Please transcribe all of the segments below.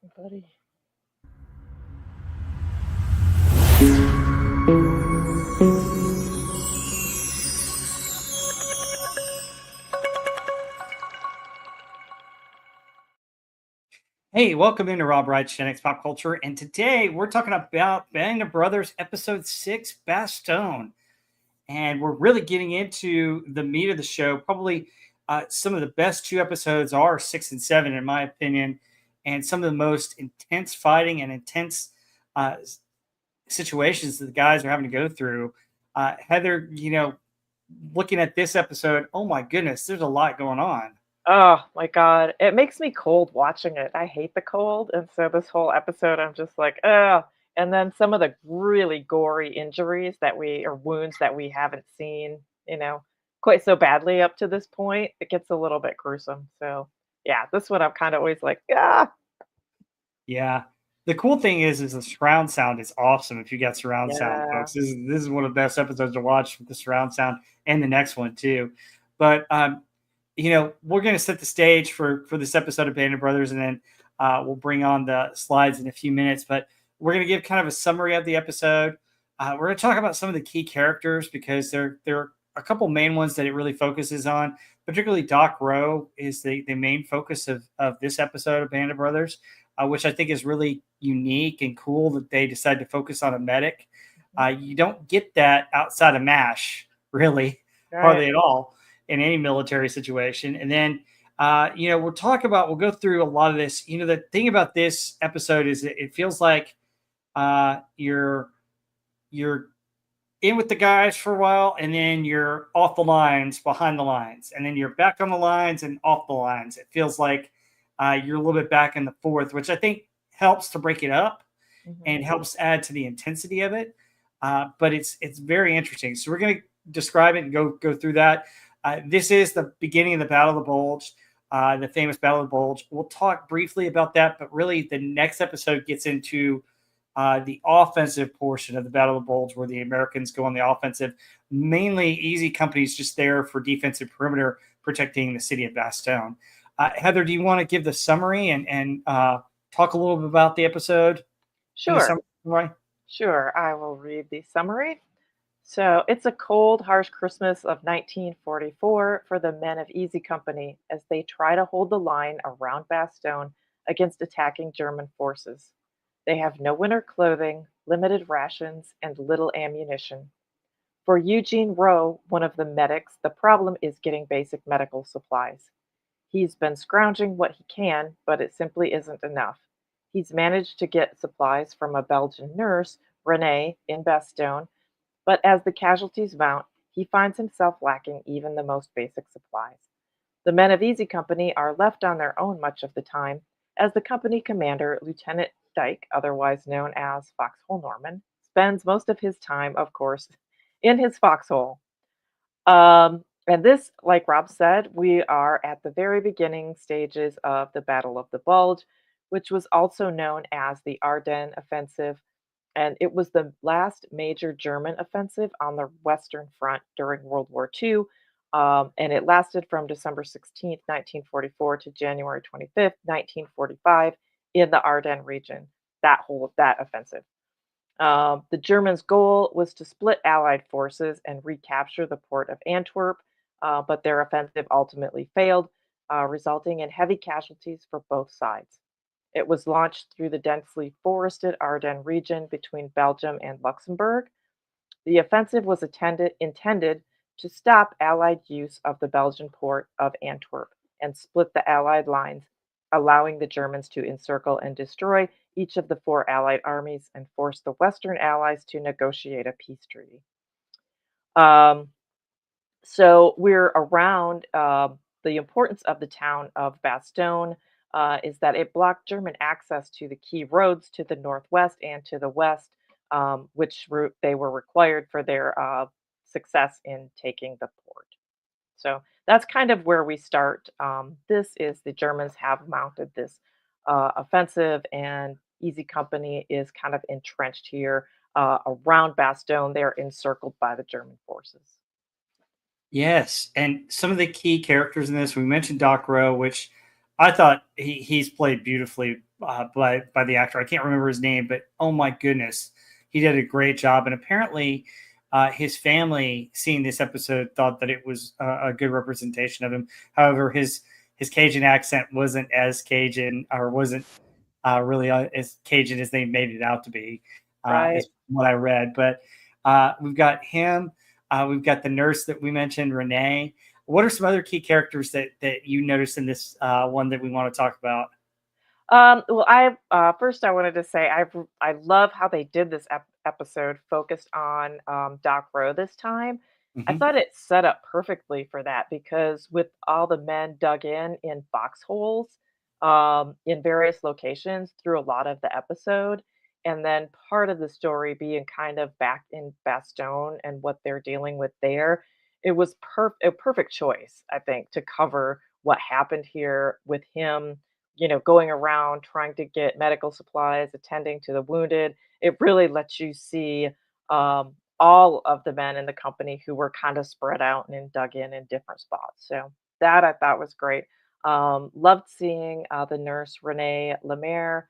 Buddy. Hey, welcome into Rob Wright's Gen X Pop Culture. And today we're talking about Band of Brothers Episode 6, Bastogne. And we're really getting into the meat of the show. Probably some of the best two episodes are 6 and 7, in my opinion. And some of the most intense fighting and intense uh, situations that the guys are having to go through. Heather, looking at this episode, oh my goodness, there's a lot going on. Oh my God. It makes me cold watching it. I hate the cold. And so this whole episode, I'm just like, oh. And then some of the really gory injuries or wounds that we haven't seen, quite so badly up to this point, it gets a little bit gruesome. So yeah, this one I'm kind of always like, ah, Yeah. The cool thing is the surround sound is awesome if you got surround sound, yeah. folks. This is one of the best episodes to watch with the surround sound and the next one too. But we're gonna set the stage for this episode of Band of Brothers, and then we'll bring on the slides in a few minutes. But we're gonna give kind of a summary of the episode. We're gonna talk about some of the key characters because there are a couple main ones that it really focuses on. Particularly Doc Roe is the main focus of this episode of Band of Brothers, which I think is really unique and cool that they decided to focus on a medic. You don't get that outside of MASH, really, Right. hardly at all in any military situation. And then, we'll go through a lot of this. The thing about this episode is it feels like you're in with the guys for a while, and then you're off the lines, behind the lines, and then you're back on the lines and off the lines. It feels like you're a little bit back in the fourth, which I think helps to break it up and Hmm. helps add to the intensity of it. But it's very interesting. So we're going to describe it and go through that. This is the beginning of the Battle of the Bulge, the famous Battle of the Bulge. We'll talk briefly about that, but really the next episode gets into the offensive portion of the Battle of the Bulge, where the Americans go on the offensive. Mainly, Easy Company's just there for defensive perimeter, protecting the city of Bastogne. Heather, do you want to give the summary and talk a little bit about the episode in the Sure. summary? Sure. I will read the summary. So it's a cold, harsh Christmas of 1944 for the men of Easy Company as they try to hold the line around Bastogne against attacking German forces. They have no winter clothing, limited rations, and little ammunition. For Eugene Rowe, one of the medics, the problem is getting basic medical supplies. He's been scrounging what he can, but it simply isn't enough. He's managed to get supplies from a Belgian nurse, Renee, in Bastogne, but as the casualties mount, he finds himself lacking even the most basic supplies. The men of Easy Company are left on their own much of the time, as the company commander, Lieutenant Dyke, otherwise known as Foxhole Norman, spends most of his time, of course, in his foxhole. And this, like Rob said, we are at the very beginning stages of the Battle of the Bulge, which was also known as the Ardennes Offensive, and it was the last major German offensive on the Western Front during World War II. And it lasted from December 16th, 1944 to January 25th, 1945 in the Ardennes region, that offensive. The Germans' goal was to split Allied forces and recapture the port of Antwerp, but their offensive ultimately failed, resulting in heavy casualties for both sides. It was launched through the densely forested Ardennes region between Belgium and Luxembourg. The offensive was intended to stop Allied use of the Belgian port of Antwerp and split the Allied lines, allowing the Germans to encircle and destroy each of the four Allied armies and force the Western Allies to negotiate a peace treaty. Um, so we're around the importance of the town of Bastogne is that it blocked German access to the key roads to the northwest and to the west, which route they were required for their success in taking the port. So that's kind of where we start. This is the Germans have mounted this offensive, and Easy Company is kind of entrenched here around Bastogne. They're encircled by the German forces. Yes, and some of the key characters in this, we mentioned Doc Rowe, which I thought he's played beautifully by the actor. I can't remember his name, but oh my goodness, he did a great job. And apparently, his family, seeing this episode, thought that it was a good representation of him. However, his Cajun accent wasn't as Cajun, or wasn't really as Cajun as they made it out to be, Right. is what I read. But we've got him. We've got the nurse that we mentioned, Renee. What are some other key characters that you noticed in this one that we want to talk about? Well, I wanted to say I love how they did this episode focused on Doc Roe this time. I Hmm. thought it set up perfectly for that because with all the men dug in foxholes in various locations through a lot of the episode, and then part of the story being kind of back in Bastogne and what they're dealing with there, it was a perfect choice, I think, to cover what happened here with him, going around trying to get medical supplies, attending to the wounded. It really lets you see all of the men in the company who were kind of spread out and dug in different spots. So that I thought was great. Loved seeing the nurse Renee Lemaire,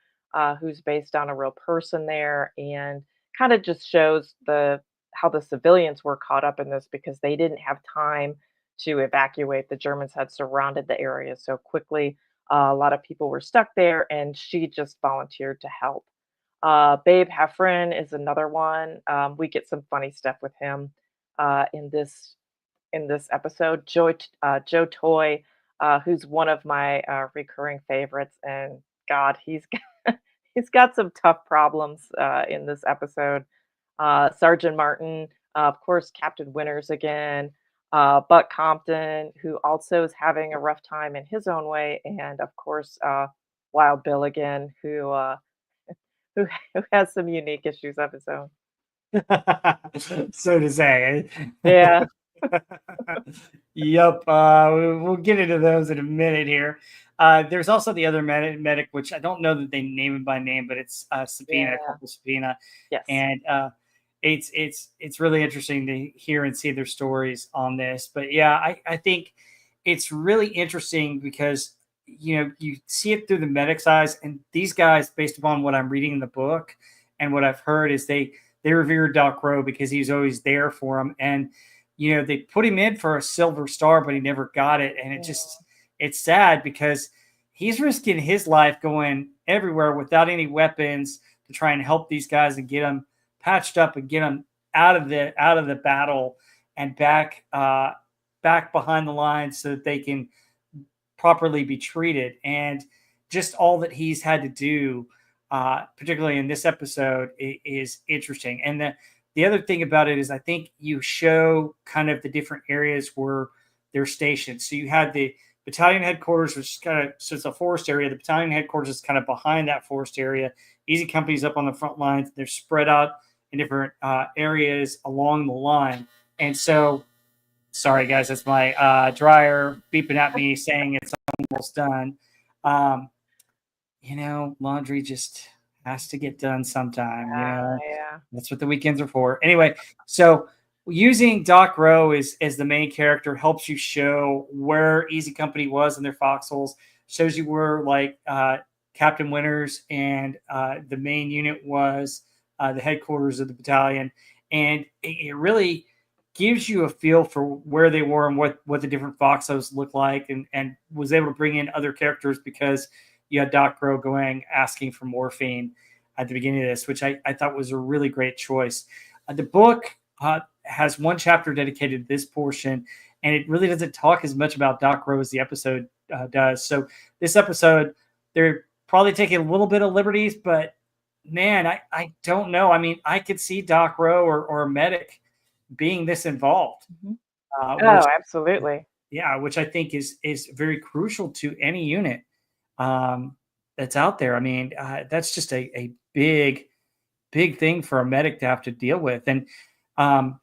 who's based on a real person there, and kind of just shows the how the civilians were caught up in this because they didn't have time to evacuate. The Germans had surrounded the area so quickly. A lot of people were stuck there, and she just volunteered to help. Babe Heffron is another one. We get some funny stuff with him in this episode. Joe Toy, who's one of my recurring favorites, and God, he's got some tough problems in this episode. Sergeant Martin, of course, Captain Winters again, Buck Compton, who also is having a rough time in his own way, and of course, Wild Bill again, who who has some unique issues of his own. So to say. Yeah, Yep. We'll get into those in a minute here. There's also the other medic, which I don't know that they name him by name, but it's Sabina, yeah, Corporal Sabina, yes, and it's really interesting to hear and see their stories on this. But yeah, I think it's really interesting because you see it through the medic's eyes, and these guys, based upon what I'm reading in the book and what I've heard, is they revere Doc Roe because he's always there for them. And, they put him in for a silver star, but he never got it. And yeah, it's sad because he's risking his life going everywhere without any weapons to try and help these guys and get them patched up and get them out of the battle and back behind the lines so that they can properly be treated. And just all that he's had to do, particularly in this episode, is interesting. And the other thing about it is I think you show kind of the different areas where they're stationed. So you had the battalion headquarters, which is kind of, so it's a forest area. The battalion headquarters is kind of behind that forest area. Easy Company's up on the front lines. They're spread out in different areas along the line. And so, sorry guys, that's my dryer beeping at me saying it's almost done. Um, laundry just has to get done sometime. yeah, That's what the weekends are for. Anyway, so using Doc Roe as the main character helps you show where Easy Company was in their foxholes, shows you where like Captain Winters and the main unit was, the headquarters of the battalion, and it really gives you a feel for where they were and what the different foxholes look like, and was able to bring in other characters because you had Doc Roe going asking for morphine at the beginning of this, which I thought was a really great choice. The book has one chapter dedicated to this portion, and it really doesn't talk as much about Doc Roe as the episode does. So this episode, they're probably taking a little bit of liberties, but man, I don't know. I mean, I could see Doc Roe or a medic being this involved, mhm. which Oh, absolutely. yeah, which I think is very crucial to any unit um, that's out there. I mean, that's just a big thing for a medic to have to deal with. And um,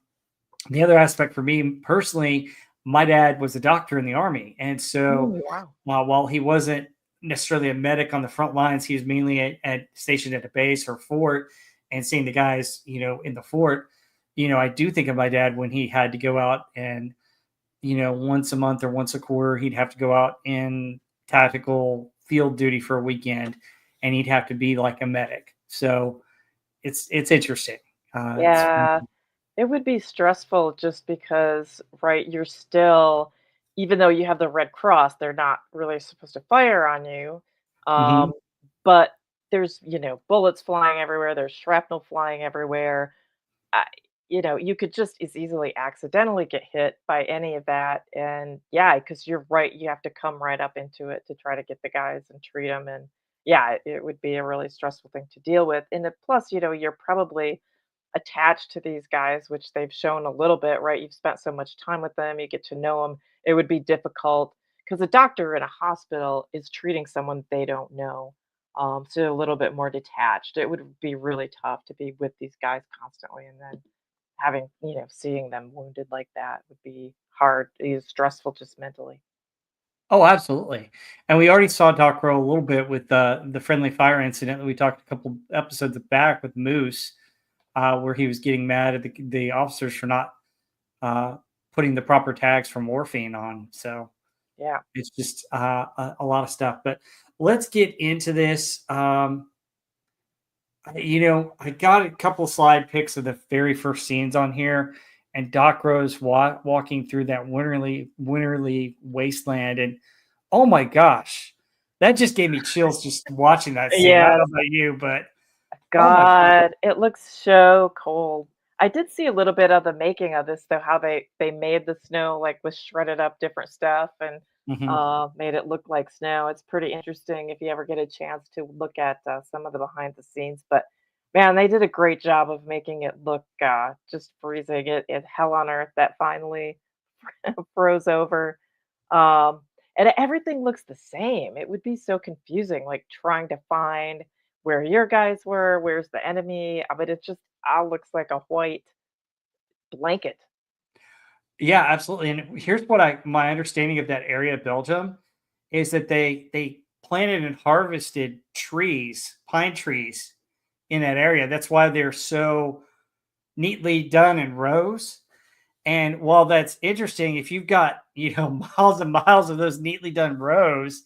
the other aspect for me personally, my dad was a doctor in the army, and so Wow. while he wasn't necessarily a medic on the front lines, he was mainly stationed at a base or fort and seeing the guys, in the fort. I do think of my dad when he had to go out and once a month or once a quarter, he'd have to go out in tactical field duty for a weekend. and he'd have to be like a medic. So it's interesting. It's Yeah. It would be stressful just because, right, you're still, even though you have the Red Cross, they're not really supposed to fire on you. Mhm. Um, but there's, bullets flying everywhere, there's shrapnel flying everywhere. I, you could just as easily accidentally get hit by any of that. And yeah, because you're right, you have to come right up into it to try to get the guys and treat them. And yeah, it would be a really stressful thing to deal with. And plus, you're probably attached to these guys, which they've shown a little bit, right? You've spent so much time with them, you get to know them. It would be difficult because a doctor in a hospital is treating someone they don't know. So a little bit more detached. It would be really tough to be with these guys constantly and then having, seeing them wounded like that would be hard. It's stressful just mentally. Oh, absolutely. And we already saw Doc Roe a little bit with the friendly fire incident that we talked a couple episodes back with Moose, where he was getting mad at the officers for not uh, putting the proper tags for morphine on. So Yeah. it's just a lot of stuff. But let's get into this. I got a couple slide pics of the very first scenes on here, and Doc Rose walking through that winterly wasteland, and oh my gosh, that just gave me chills just watching that scene. I Yeah. don't know about you, but oh my god, God, it looks so cold. I did see a little bit of the making of this though, how they made the snow like with shredded up different stuff and mhm. made it look like snow. It's pretty interesting if you ever get a chance to look at some of the behind the scenes. But man, they did a great job of making it look just freezing. It hell on earth that finally froze over. Um, and everything looks the same. It would be so confusing, like trying to find where your guys were, where's the enemy. But it just all looks like a white blanket. Yeah, absolutely. And here's what my understanding of that area of Belgium is that they planted and harvested trees, pine trees in that area. That's why they're so neatly done in rows. And while that's interesting, if you've got miles and miles of those neatly done rows,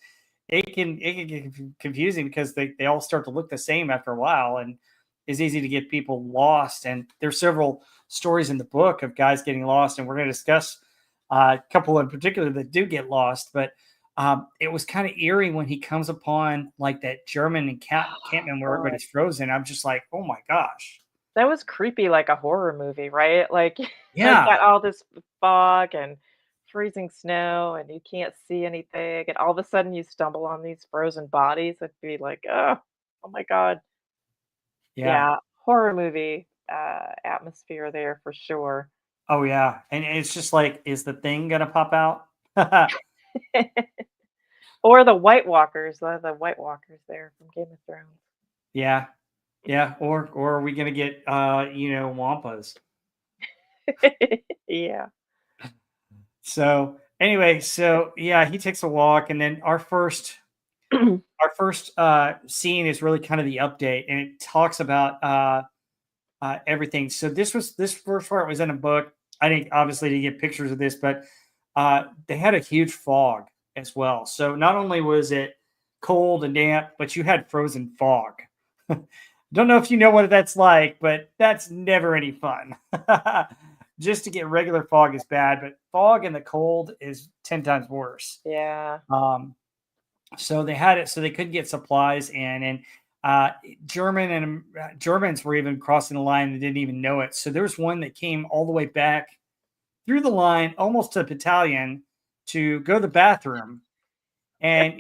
it can get confusing because they all start to look the same after a while, and it's easy to get people lost. And there's several stories in the book of guys getting lost, and we're going to discuss a couple in particular that do get lost. But it was kind of eerie when he comes upon like that German encampment where God, everybody's frozen. I'm just like, oh my gosh, that was creepy, like a horror movie, right? Like, like yeah. got all this fog and freezing snow, and you can't see anything, and all of a sudden you stumble on these frozen bodies. It'd be like, oh my God. Yeah. Yeah, horror movie, atmosphere there for sure. Oh yeah, and it's just like, is the thing gonna pop out? Or the White Walkers, the White Walkers there from Game of Thrones. Yeah, yeah, or are we gonna get wampas? Yeah. So anyway, so yeah, he takes a walk, and then our first scene is really kind of the update, and it talks about everything. So this first part was in a book. I didn't obviously to get pictures of this, but they had a huge fog as well. So not only was it cold and damp, but you had frozen fog. Don't know if you know what that's like, but that's never any fun. Just to get regular fog is bad, but fog in the cold is 10 times worse. Yeah. Um, so they had it so they could get supplies in, and uh, Germans were even crossing the line and didn't even know it. So there was one that came all the way back through the line, almost to the battalion, to go to the bathroom. And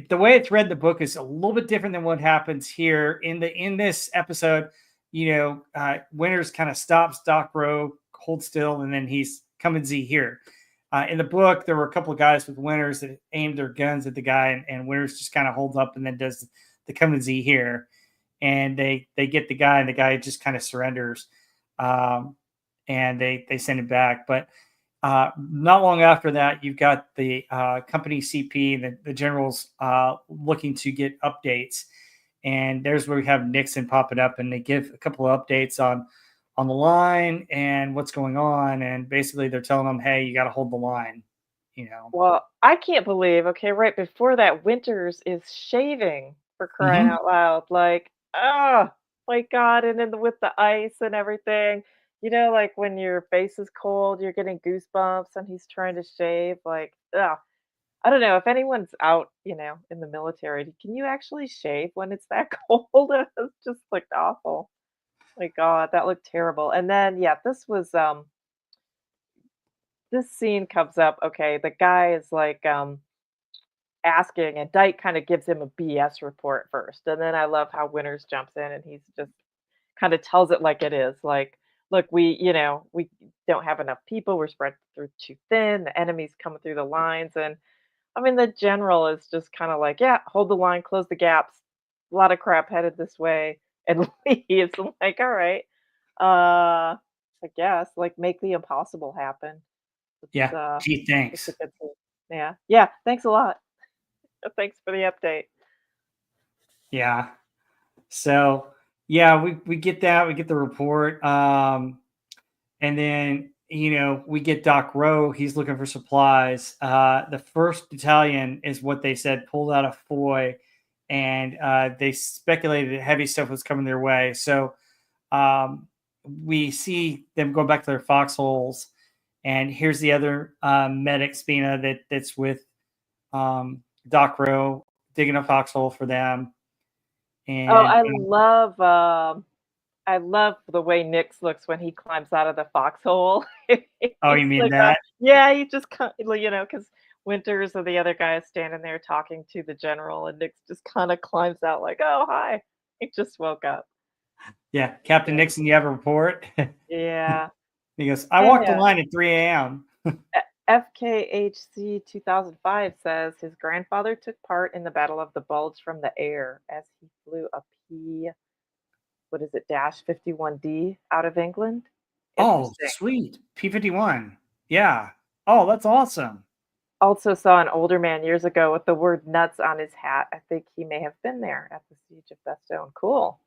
the way it's read, the book is a little bit different than what happens here in this episode. Winters kind of stops Doc Roe, holds still, and then he's come and see here. In the book, there were a couple of guys with Winters that aimed their guns at the guy, and Winters just kind of holds up and then does the come and see here, and they get the guy, and the guy just kind of surrenders, and they send him back. But not long after that, you've got the company CP, the generals looking to get updates, and there's where we have Nixon popping up, and they give a couple of updates on the line and what's going on, and basically they're telling them, hey, you got to hold the line, you know. Well, I can't believe, okay, right before that, Winters is shaving for crying Hmm. out loud. Like, oh my God. And then with the ice and everything, like when your face is cold, you're getting goosebumps and he's trying to shave. Like, ugh. I don't know if anyone's out, in the military. Can you actually shave when it's that cold? It's just looked awful. My God, that looked terrible. And then, yeah, this scene comes up. Okay, the guy is like, asking, and Dyke kind of gives him a BS report first. And then I love how Winters jumps in and he's just kind of tells it like it is. Like, look, we don't have enough people. We're spread through too thin. The enemy's coming through the lines. And I mean, the general is just kind of like, yeah, hold the line, close the gaps. A lot of crap headed this way, and leaves. I'm like, all right, I guess, like, make the impossible happen. It's Yeah. Gee, it's a thanks. good thing. Yeah, yeah. Thanks a lot. Thanks for the update. Yeah. So yeah, we get that. We get the report. And then, we get Doc Roe. He's looking for supplies. The first battalion is what they said pulled out of Foy, and they speculated heavy stuff was coming their way. So um, we see them going back to their foxholes. And here's the other medic, Spina, that's with Doc Roe, digging a foxhole for them. Oh, And I love the way Nix looks when he climbs out of the foxhole. oh, you He's mean like, that? yeah, he just, because Winters or the other guy is standing there talking to the general, and Nix just kind of climbs out like, oh, hi. He just woke up. Yeah, Captain Yeah. Nixon, you have a report? Yeah. He goes, I walked the Yeah. line at 3 a.m. FKHC 2005 says his grandfather took part in the Battle of the Bulge from the air as he flew a what is it, dash 51D out of England. Oh, Interesting. sweet. P-51. Yeah. Oh, that's awesome. Also saw an older man years ago with the word nuts on his hat. I think he may have been there at the siege of Bastogne. Cool.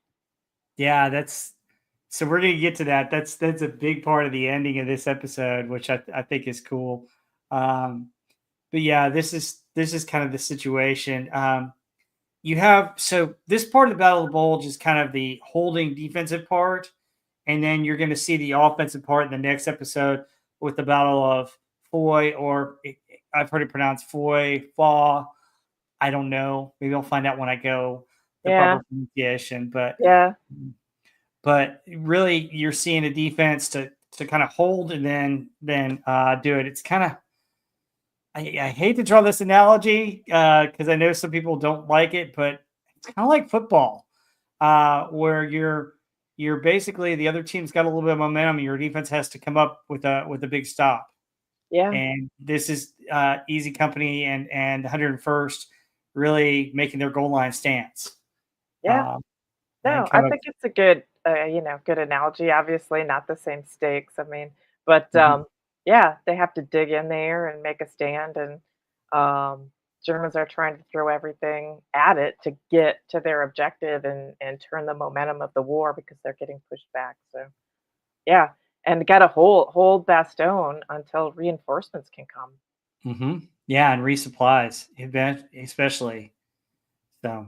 Yeah, that's so we're gonna get to that. That's a big part of the ending of this episode, which I think is cool. Um, but yeah, this is kind of the situation. You have so this part of the Battle of the Bulge is kind of the holding defensive part, and then you're going to see the offensive part in the next episode with the Battle of Foy, or I've heard it pronounced Foy, Faw. I don't know. Maybe I'll find out when I go the Yeah. proper pronunciation, Yeah. but really you're seeing a defense to kind of hold and then do it. It's kind of I hate to draw this analogy because I know some people don't like it, but it's kind of like football, where you're basically the other team's got a little bit of momentum, and your defense has to come up with a big stop. Yeah. And this is Easy Company and 101st really making their goal line stance, Yeah. um, and No, I kind of. think it's a good, good analogy. Obviously, not the same stakes. I mean, but Mhm. yeah, they have to dig in there and make a stand, and Germans are trying to throw everything at it to get to their objective and turn the momentum of the war because they're getting pushed back. So yeah, and got to hold Bastogne until reinforcements can come. Yeah, and resupplies, especially. So,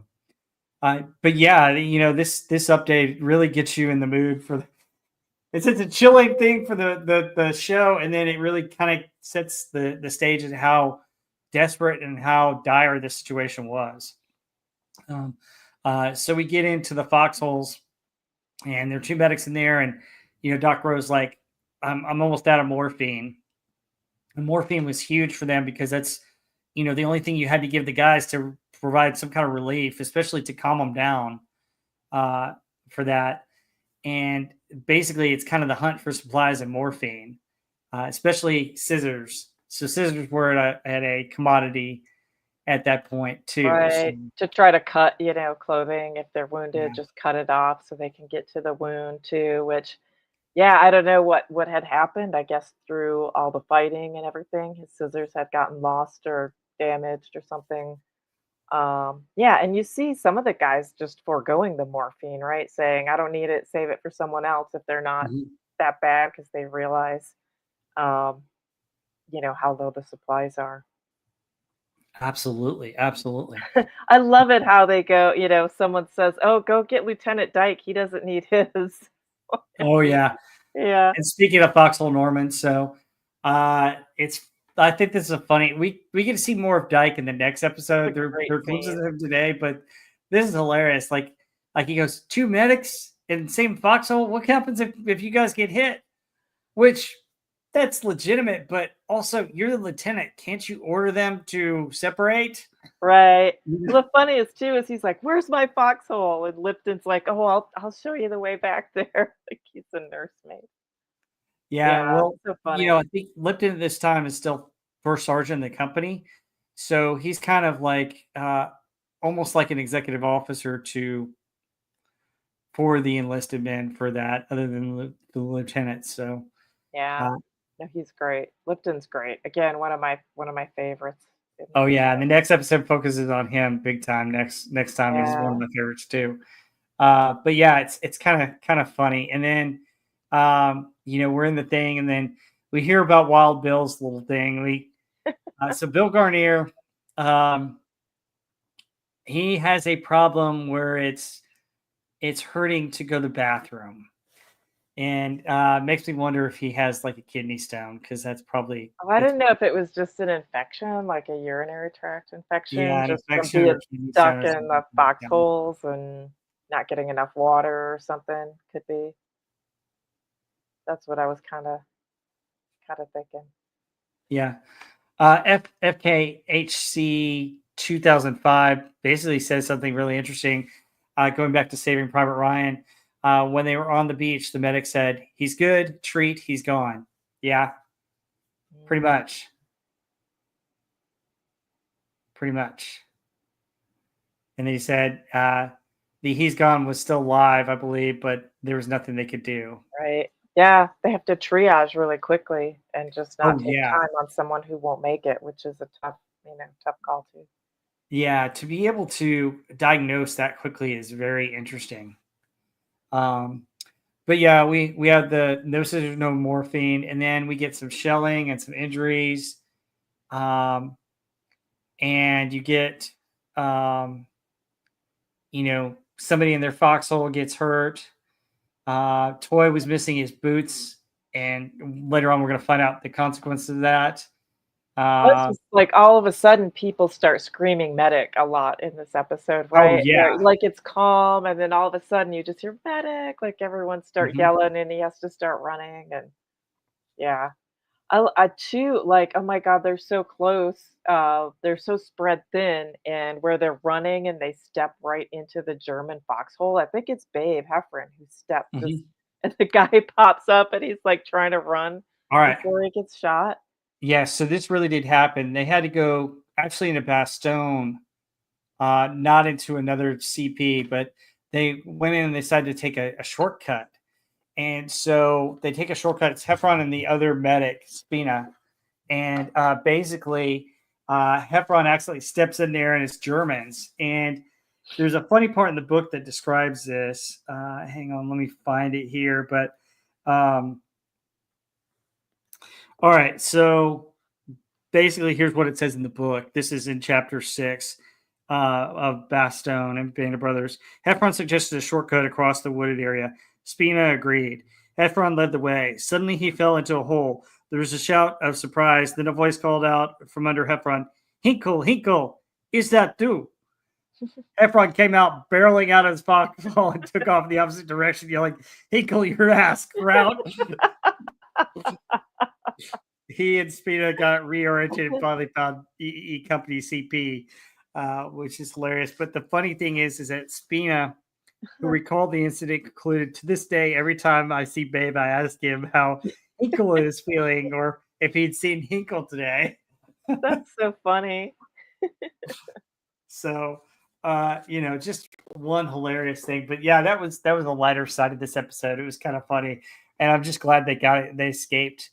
but yeah, this update really gets you in the mood for. It's a chilling thing for the show, and then it really kind of sets the stage of how desperate and how dire the situation was. Um, so we get into the foxholes, and there are two medics in there, and Doc Rowe's like, I'm almost out of morphine. And morphine was huge for them because that's the only thing you had to give the guys to provide some kind of relief, especially to calm them down uh, for that. And basically, it's kind of the hunt for supplies and morphine, especially scissors. So scissors were at a commodity at that point too. So Right. To try to cut, clothing if they're wounded, yeah. just cut it off so they can get to the wound too, which yeah, I don't know what had happened. I guess through all the fighting and everything, his scissors had gotten lost or damaged or something. Yeah, and you see some of the guys just foregoing the morphine, right? Saying, I don't need it, save it for someone else if they're not Mhm. that bad because they realize um, how low the supplies are. Absolutely, absolutely. I love it how they go, someone says, "Oh, go get Lieutenant Dyke. He doesn't need his." Oh yeah. Yeah, And speaking of Foxhole Norman, so it's I think this is a funny we get to see more of Dyke in the next it's episode. a great There are glimpses scene. of him today, but this is hilarious. Like he goes, two medics in the same foxhole. What happens if you guys get hit? Which that's legitimate, but also you're the lieutenant. Can't you order them to separate? Right. Well, the funniest too is he's like, "Where's my foxhole?" And Lipton's like, "Oh, I'll show you the way back there." Like he's a nursemaid. Yeah, Yeah, well, so funny. I think Lipton at this time is still first sergeant in the company. So he's kind of like almost like an executive officer to for the enlisted men for that, other than the lieutenant. So Yeah. uh, No, he's great. Lipton's great. Again, one of my favorites in the oh yeah, and show. the next episode focuses on him big time. Next time he's one of Yeah. my favorites too. But yeah, it's kind of funny. And then we're in the thing, and then we hear about Wild Bill's little thing. So Bill Garnier, um, he has a problem where it's hurting to go to the bathroom, and makes me wonder if he has like a kidney stone because Oh, I that's didn't know if it was just an infection, like a urinary tract infection, yeah, an just from infection or being kidney stuck stone or in something the like that. foxholes and not getting enough water or something. Could be. That's what I was kinda thinking. Yeah. FKHC 2005 basically says something really interesting. Going back to Saving Private Ryan, when they were on the beach, the medic said, "He's good. Treat. He's gone." Yeah, pretty Mm, much. Pretty much. And then he said, the "he's gone" was still live, I believe, but there was nothing they could do. right. Yeah, they have to triage really quickly and just not Oh take yeah, time on someone who won't make it, which is a tough call too. yeah. To be able to diagnose that quickly is very interesting. Um, But yeah, we have the no scissors, no morphine, and then we get some shelling and some injuries. Um, and you get, um, somebody in their foxhole gets hurt. Toy was missing his boots, and later on, we're going to find out the consequences of that. Well, it's Uh, just like all of a sudden people start screaming medic a lot in this episode, oh right? yeah, Like it's calm and then all of a sudden you just hear medic, like everyone start hmm yelling and he has to start running and yeah. I too like, oh my God, they're so close. They're so spread thin and where they're running and they step right into the German foxhole. I think it's Babe Heffron who stepped just hmm and the guy pops up and he's like trying to run All right. before he gets shot. Yeah, so this really did happen. They had to go actually into Bastogne, not into another CP, but they went in and they decided to take a shortcut. And so they take a shortcut. It's Heffron and the other medic, Spina. And basically, Heffron accidentally steps in there and it's Germans. And there's a funny part in the book that describes this. Hang on, let me find it here. But all right, so basically, here's what it says in the book. This is in chapter 6 of Bastogne and Band of Brothers. Heffron suggested a shortcut across the wooded area. Spina agreed. Heffron led the way. Suddenly, he fell into a hole. There was a shout of surprise. Then a voice called out from under Heffron, "Hinkle, Hinkle, is that du?" Heffron came out barreling out of his foxhole and took off in the opposite direction, yelling, "Hinkle your ass, Kraut." He and Spina got reoriented and finally found Company CP, which is hilarious. But the funny thing is that Spina, who recalled the incident, concluded, "To this day, every time I see Babe, I ask him how Hinkle is feeling or if he'd seen Hinkle today." That's so funny. So, just one hilarious thing. But yeah, that was a lighter side of this episode. It was kind of funny, and I'm just glad they got it. They escaped.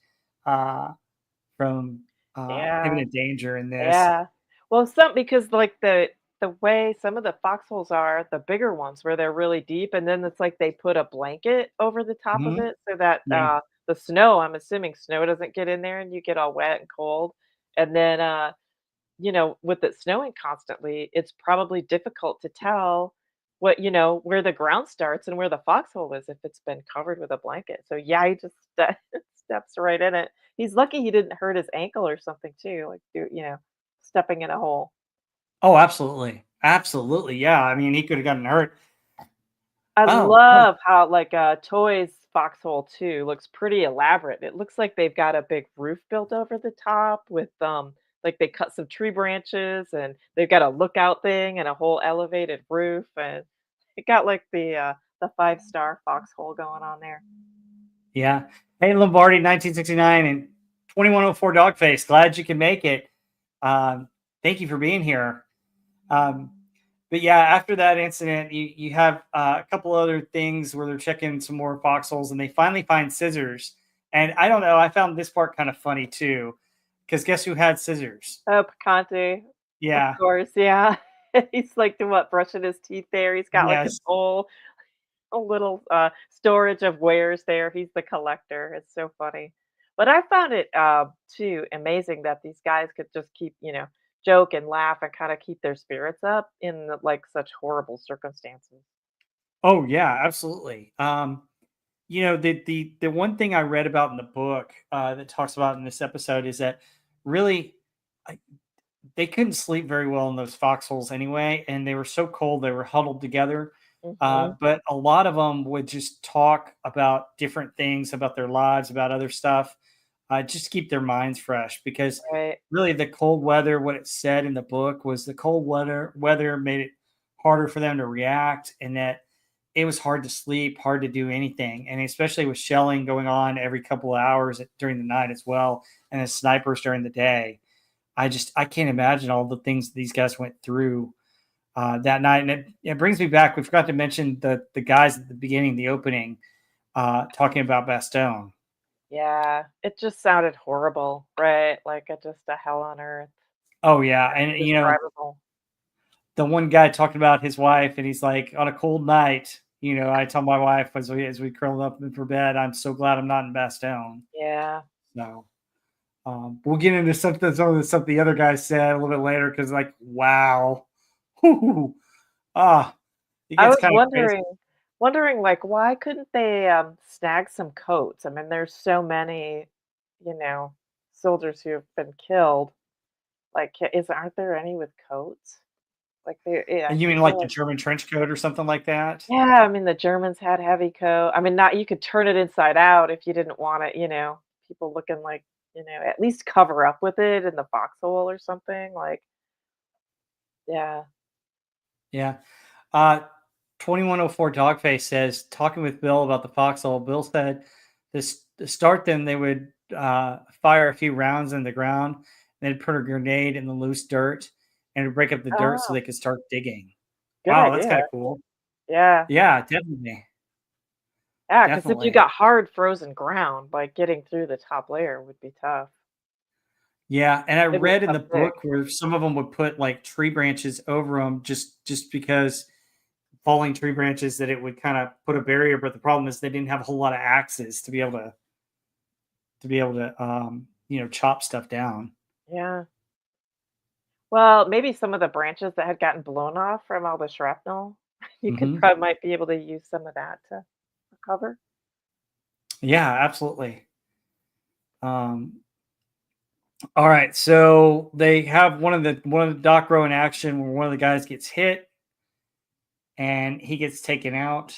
From Yeah. imminent danger in this. Yeah. Well, some because like the way some of the foxholes are, the bigger ones where they're really deep, and then it's like they put a blanket over the top of Mhm. it so that Yeah. the snow, I'm assuming snow doesn't get in there and you get all wet and cold. And then, with it snowing constantly, it's probably difficult to tell where the ground starts and where the foxhole is if it's been covered with a blanket. So yeah, he just steps right in it. He's lucky he didn't hurt his ankle or something too, like stepping in a hole. Oh, absolutely. Absolutely. Yeah. I mean, he could have gotten hurt. I Oh, oh, love how like Toy's foxhole too looks pretty elaborate. It looks like they've got a big roof built over the top with like they cut some tree branches and they've got a lookout thing and a whole elevated roof and it got like the 5-star foxhole going on there. yeah. Hey, Lombardi, 1969 and 2104 Dogface. Glad you can make it. Thank you for being here. Um, but yeah, after that incident, you have a couple other things where they're checking some more foxholes, and they finally find scissors. And I don't know, I found this part kind of funny too, because guess who had scissors? Oh, Picante, of Yeah, course, yeah. He's like doing what, brushing his teeth there. He's got like yes. a little storage of wares there. He's the collector. It's so funny. But I found it too amazing that these guys could just keep, joke and laugh and kind of keep their spirits up in like such horrible circumstances. Oh yeah, absolutely. The one thing I read about in the book that talks about in this episode is that really I, they couldn't sleep very well in those foxholes anyway, and they were so cold they were huddled together. Hmm. But a lot of them would just talk about different things about their lives, about other stuff, just to keep their minds fresh. Because Right. really, the cold weather, what it said in the book was the cold weather made it harder for them to react, and that it was hard to sleep, hard to do anything, and especially with shelling going on every couple of hours during the night as well, and the snipers during the day. I can't imagine all the things these guys went through that night. And it brings me back. We forgot to mention the guys at the beginning, the opening, talking about Bastogne. Yeah. It just sounded horrible, right? Like just a hell on earth. Oh yeah, and Indescribable. the one guy talking about his wife, and he's like, on a cold night, I tell my wife as we curl up for bed, I'm so glad I'm not in Bastogne. Yeah. So we'll get into some of the stuff the other guys said a little bit later because, like, wow, Whew. ah, it I gets was kind of crazy. wondering, like, why couldn't they, snag some coats? I mean, there's so many, you know, soldiers who have been killed. Like, aren't there any with coats? Like, yeah, And you I mean feel like the like German trench coat or something like that? yeah, I mean, the Germans had heavy coat. I mean, not you could turn it inside out if you didn't want it, people looking like, at least cover up with it in the foxhole or something, like yeah. Yeah. Uh, 2104 Dogface says, talking with Bill about the foxhole, Bill said this to start them, they would fire a few rounds in the ground, and they'd put a grenade in the loose dirt and it'd break up the dirt so Oh, they could start digging. good Wow, that's idea. kind of cool. Yeah. Yeah, definitely. Yeah, because if you Definitely. got hard frozen ground, like, getting through the top layer would be tough. Yeah, and I It was read in tough the pick. book where some of them would put like tree branches over them just because falling tree branches that it would kind of put a barrier, but the problem is they didn't have a whole lot of axes to be able to chop stuff down. Yeah. Well, maybe some of the branches that had gotten blown off from all the shrapnel, you could Hmm. probably might be able to use some of that to recover. Yeah, absolutely. Um, all right, so they have one of the Doc Roe in action where one of the guys gets hit and he gets taken out.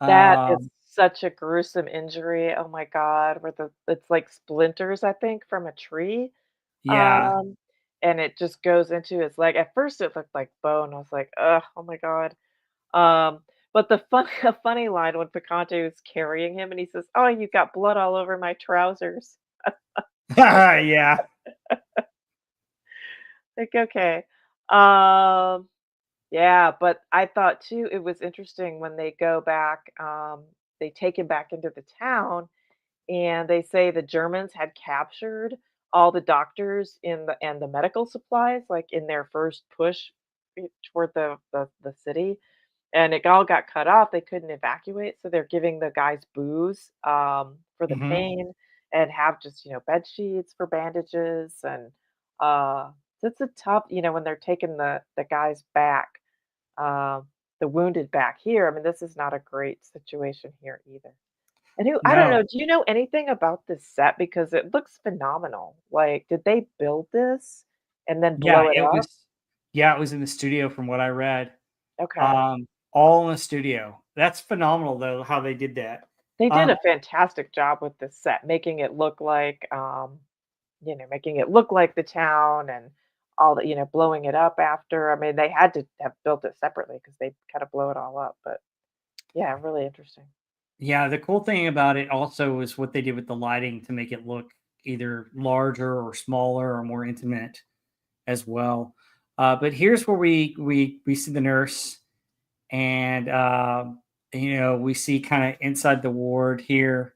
That is Um, such a gruesome injury, oh my god, where it's like splinters, I think, from a tree, yeah, um, and it just goes into his leg. At first, it looked like bone. I was like, "Ugh, oh my god." But a funny line when Picante was carrying him and he says, "Oh, you got blood all over my trousers." yeah, Like, okay. Um, yeah, but I thought too it was interesting when they go back, they take him back into the town and they say the Germans had captured all the doctors in the medical supplies, like in their first push toward the city. and it all got cut off. They couldn't evacuate, so they're giving the guys booze for the Hmm. pain, and have just bed sheets for bandages, and uh, it's a tough. When they're taking the guys back, um, the wounded back here. I mean, this is not a great situation here either. And I don't know. No. Do you know anything about this set? Because it looks phenomenal. Like, did they build this and then Yeah, blow it it up? was. Yeah, it was in the studio from what I read. Okay. All in the studio. That's phenomenal though, how they did that. They did Um, a fantastic job with this set, making it look like the town and all that, blowing it up after. I mean, they had to have built it separately because they kind of blow it all up. But yeah, really interesting. yeah, the cool thing about it also is what they did with the lighting to make it look either larger or smaller or more intimate as well. But here's where we see the nurse, and we see kind of inside the ward here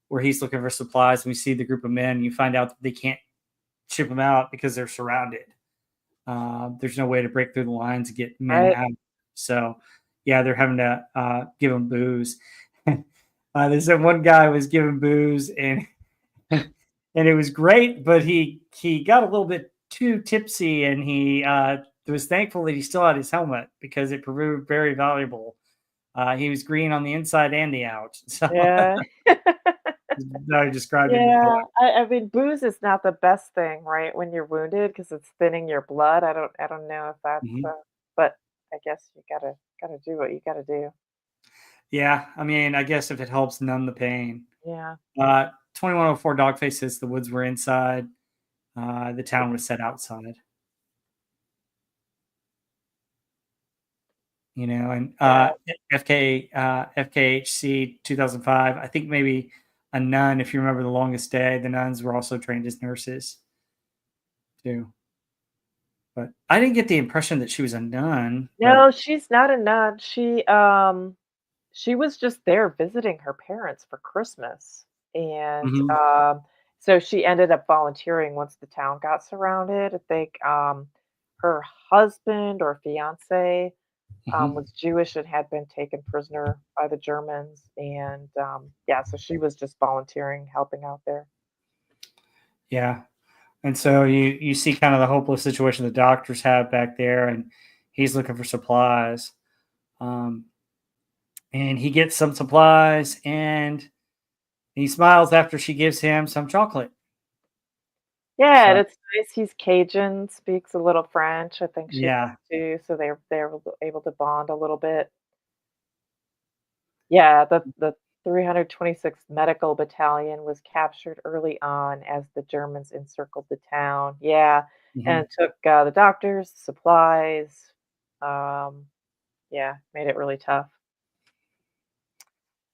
where he's looking for supplies. And we see the group of men. And you find out that they can't ship them out because they're surrounded. There's no way to break through the lines and get men Right? out. So, yeah, they're having to give them booze. They said one guy was giving booze, and and it was great, but he got a little bit too tipsy, and he was thankful that he still had his helmet because it proved very valuable. He was green on the inside and the out. So Yeah. I described in the book. Yeah, I mean, booze is not the best thing, right, when you're wounded because it's thinning your blood. I don't know if that's, Mhm. but I guess you gotta do what you gotta do. Yeah, I mean, I guess if it helps numb the pain. Yeah. 2104 Dogface says the woods were inside. The town was set outside. And Yeah. FKHC 2005. I think maybe a nun, if you remember the longest day, the nuns were also trained as nurses too. But I didn't get the impression that she was a nun, but No, she's not a nun. She was just there visiting her parents for Christmas, and, mhm, so she ended up volunteering once the town got surrounded. I think, her husband or fiancé mhm. was Jewish and had been taken prisoner by the Germans, and, yeah, so she was just volunteering, helping out there. Yeah. And so you see kind of the hopeless situation the doctors have back there, and he's looking for supplies. Um, and he gets some supplies, and he smiles after she gives him some chocolate. Yeah, and So it's nice he's Cajun, speaks a little French, I think she yeah. does too, so they're able to bond a little bit. Yeah, the 326th Medical Battalion was captured early on as the Germans encircled the town. Yeah, Mhm. and took, the doctors, supplies, um, yeah, made it really tough.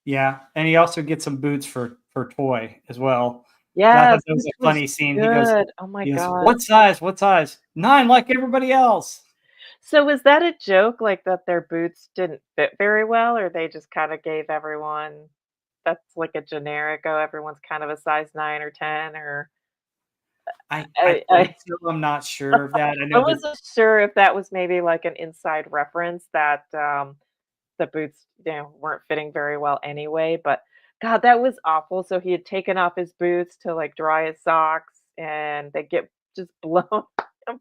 Yeah, and he also gets some boots for Toy as well. And I thought Yes, that was which a was funny scene. He goes good. Oh my he goes, god. "What size? What size?" "9 like everybody else." So was that a joke, like, that their boots didn't fit very well, or they just kinda gave everyone that's like a generic, "Oh, everyone's kind of a size 9 or 10," or I I think so, I'm not sure of that. I I know that wasn't sure if that was maybe like an inside reference that, the boots, weren't fitting very well anyway, but god, that was awful. So he had taken off his boots to, like, dry his socks, and they get just blown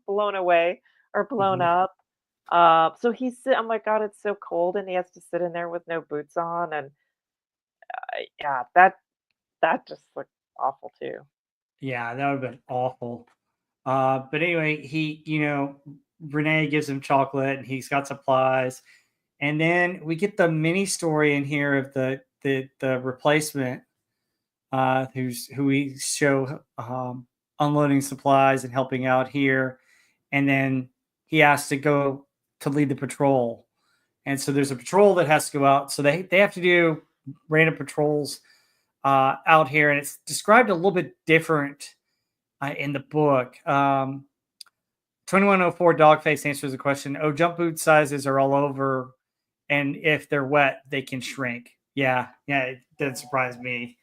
blown away or blown mhm. up. So I'm like, "God, it's so cold," and he has to sit in there with no boots on, and, yeah, that just looked awful too. Yeah, that would've been awful. But anyway, Renee gives him chocolate, and he's got supplies, and then we get the mini story in here of the replacement, who we show unloading supplies and helping out here, and then he has to go to lead the patrol, and so there's a patrol that has to go out, so they have to do random patrols out here, and it's described a little bit different in the book. 2104 Dogface answers the question. Oh, jump boot sizes are all over, and if they're wet, they can shrink. Yeah, yeah, it didn't surprise me.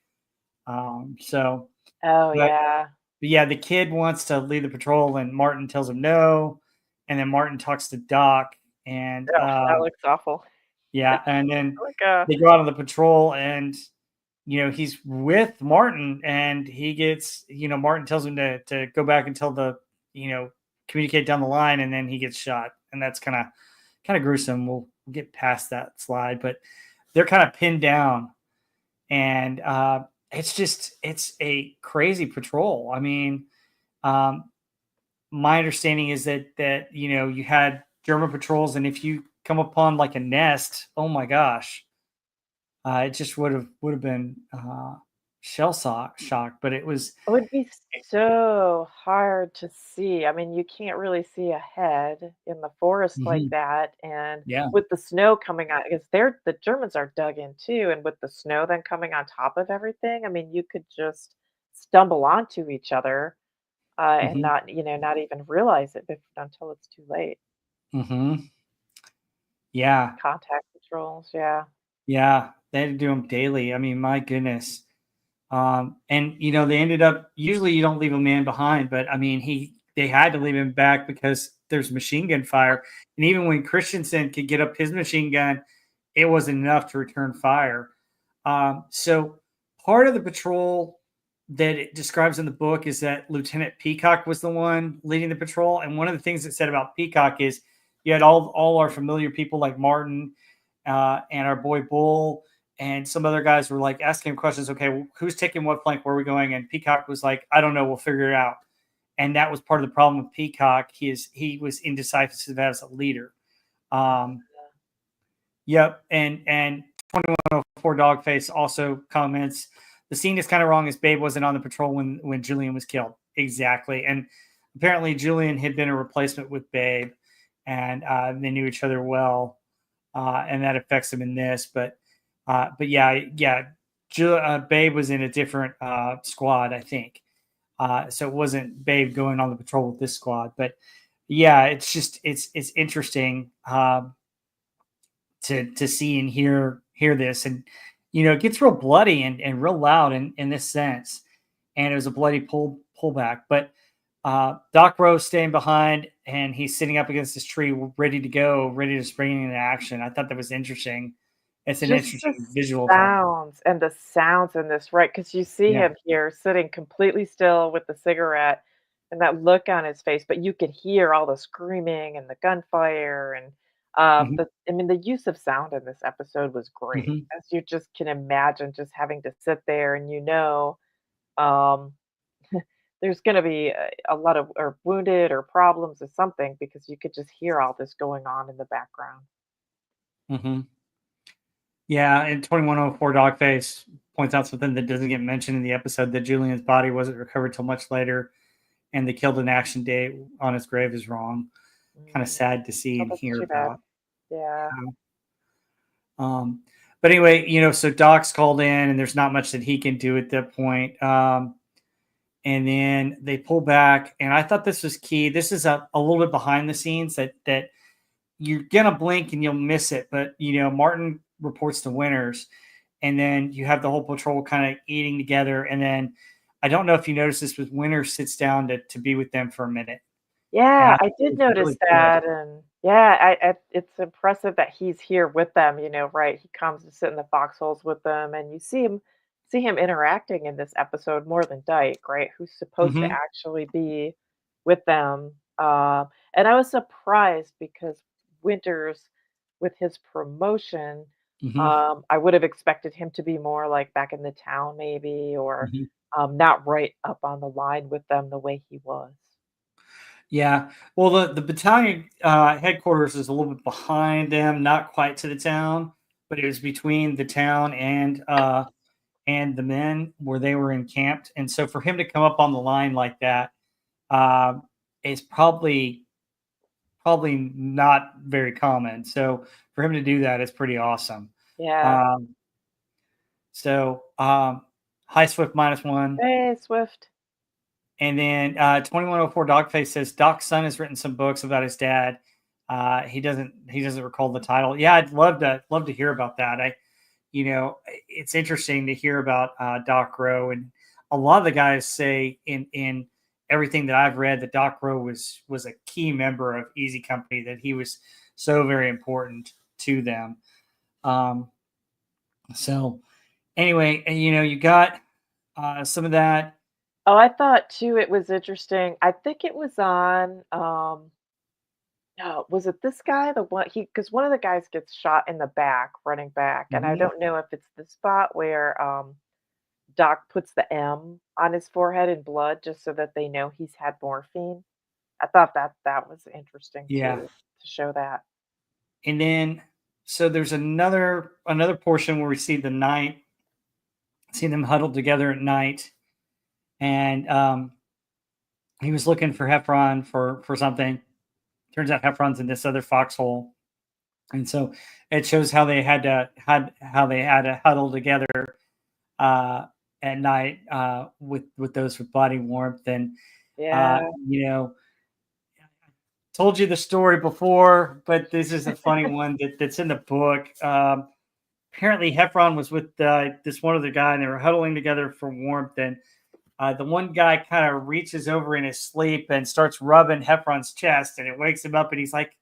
So, Oh, but, yeah. but yeah, the kid wants to lead the patrol, and Martin tells him no, and then Martin talks to Doc, and Ugh, that looks awful. Yeah, and then Like a they go out on the patrol, and he's with Martin, and he gets Martin tells him to go back and tell the you know communicate down the line, and then he gets shot, and that's kind of gruesome. We'll get past that slide, but they're kind of pinned down, and it's a crazy patrol. I mean, um, my understanding is that you had German patrols, and if you come upon like a nest, oh my gosh, it just would have been shock. But it was, it would be so hard to see. I mean, you can't really see ahead in the forest like mhm, that, and yeah, with the snow coming on, because the Germans are dug in too, and with the snow then coming on top of everything, I mean, you could just stumble onto each other, and hmm not even realize it until it's too late. hmm yeah, Contact patrols, yeah. yeah. They had to do them daily. I mean, my goodness. And they ended up. Usually, you don't leave a man behind, but I mean, they had to leave him back because there's machine gun fire, and even when Christensen could get up his machine gun, it wasn't enough to return fire. So part of the patrol that it describes in the book is that Lieutenant Peacock was the one leading the patrol, and one of the things it said about Peacock is you had all our familiar people like Martin and our boy Bull and some other guys were like asking him questions. Okay, well, who's taking what flank? Where are we going? And Peacock was like, I don't know. We'll figure it out. And that was part of the problem with Peacock. He was indecisive as a leader. Um, yep. And 2104 Dogface also comments the scene is kind of wrong as Babe wasn't on the patrol when Julian was killed. Exactly. And apparently Julian had been a replacement with Babe, and they knew each other well, and that affects them in this. But yeah, Babe was in a different squad, I think. So it wasn't Babe going on the patrol with this squad. But yeah, it's interesting to see and hear this, and it gets real bloody and real loud in this sense, and it was a bloody pullback. But Doc Roe staying behind, and he's sitting up against this tree, ready to go, ready to spring into action. I thought that was interesting. It's an Just the interesting visual thing. sounds in this, right? Because you see Yeah. him here sitting completely still with the cigarette and that look on his face, but you can hear all the screaming and the gunfire and, hmm I mean, the use of sound in this episode was great, hmm as you just can imagine just having to sit there and um, there's gonna be a lot of or wounded or problems or something because you could just hear all this going on in the background. hmm Yeah, and 2104 Dogface points out something that doesn't get mentioned in the episode that Julian's body wasn't recovered till much later, and the killed in action date on his grave is wrong. Kind of Mm. sad to see Oh, and that's hear too bad. about. Yeah. Um, but anyway, so Doc's called in, and there's not much that he can do at that point. And then they pull back, and I thought this was key. This is a little bit behind the scenes that you're gonna blink and you'll miss it. But Martin reports to Winters, and then you have the whole patrol kind of eating together, and then I don't know if you noticed this, but Winters sits down to be with them for a minute, and Yeah, I thought I it did was notice really good. that, and yeah, it's impressive that he's here with them, right? He comes to sit in the foxholes with them, and you see him interacting in this episode more than Dyke, right? Who's supposed to hmm actually be with them. And I was surprised because Winters, with his promotion, hmm I would have expected him to be more like back in the town, maybe, or hmm not right up on the line with them the way he was. Yeah. Well, the battalion headquarters is a little bit behind them, not quite to the town, but it was between the town and the men where they were encamped. And so for him to come up on the line like that uh, is probably not very common. So for him to do that is pretty awesome. Yeah. Um, so High Swift -1. Hey, Swift. And then 2104 Dogface says Doc's son has written some books about his dad. He doesn't recall the title. Yeah, I'd love to hear about that. It's interesting to hear about Doc Roe, and a lot of the guys say in everything that I've read that Doc Roe was a key member of Easy Company, that he was so very important to them. Um, so anyway, and, you got some of that. Oh, I thought too it was interesting. I think it was on, no, was it this guy? The one because one of the guys gets shot in the back, running back, and I Mhm. don't know if it's the spot where, Doc puts the M on his forehead in blood just so that they know he's had morphine. I thought that was interesting Yeah. too, to show that. And then so there's another portion where we see them huddled together at night, and he was looking for Heffron for something. Turns out Heffron's in this other foxhole, and so it shows how they had to huddle together uh, at night with those with body warmth, and uh, Yeah. you know told you the story before, but this is a funny one that's in the book. Apparently Heffron was with this one other guy, and they were huddling together for warmth. And the one guy kind of reaches over in his sleep and starts rubbing Heffron's chest, and it wakes him up. And he's like,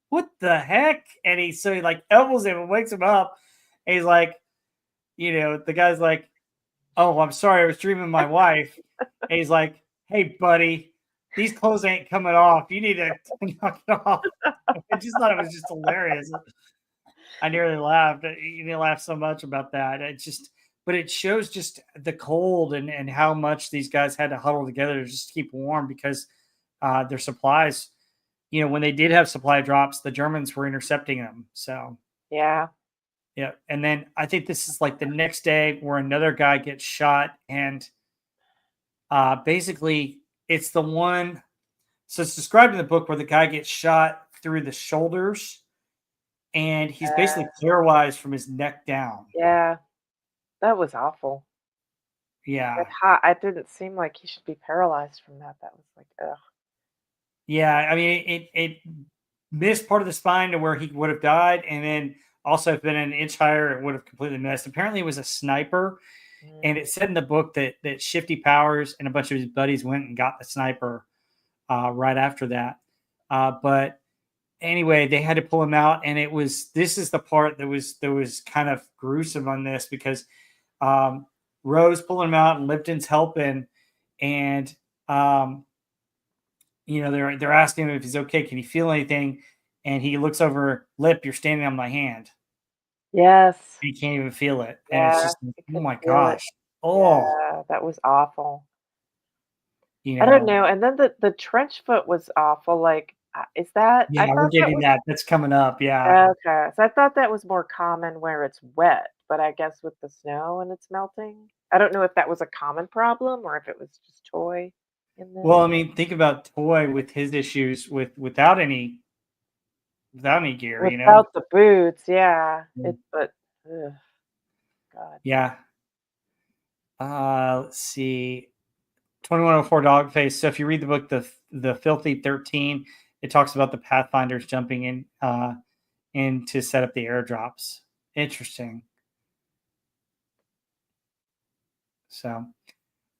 "What the heck?" And he like elbows him and wakes him up. And he's like, the guy's like, "Oh, I'm sorry, I was dreaming of my wife." And he's like, "Hey, buddy, these clothes ain't coming off. You need to knock it off." I just thought it was just hilarious. I nearly laughed. You laugh so much about that. But it shows just the cold and how much these guys had to huddle together to just keep warm because their supplies, when they did have supply drops, the Germans were intercepting them. So, Yeah. yeah. And then I think this is like the next day where another guy gets shot. And basically, it's the one. So it's described in the book where the guy gets shot through the shoulders and he's basically paralyzed from his neck down. Yeah, that was awful. That Yeah. hot it didn't seem like he should be paralyzed from that. That was like, ugh. Yeah. I mean, it missed part of the spine to where he would have died. And then also, if been an inch higher, it would have completely missed. Apparently, it was a sniper. And Mm. it said in the book that Shifty Powers and a bunch of his buddies went and got the sniper right after that. But anyway, they had to pull him out. And this is the part that was kind of gruesome on this because Roe's pulling him out and Lipton's helping. And, they're asking him if he's okay. Can he feel anything? And he looks over, Lip, you're standing on my hand. Yes. He can't even feel it. And it's Yeah, just, like, he oh couldn't my feel it. gosh. Oh, Yeah, that was awful. you I don't know, know, and then the trench foot was awful, like, is that I yeah, we're thought that getting was that. That's coming up. Yeah. okay, so I thought that was more common where it's wet, but I guess with the snow and it's melting, I don't know if that was a common problem or if it was just toy in this. Well, I mean, think about Toy with his issues without any gear, Without the boots, yeah, Mm. but ugh, God. Yeah. Let's see. 2104 Dogface. So if you read the book, the Filthy 13, it talks about the Pathfinders jumping in to set up the airdrops. Interesting. So,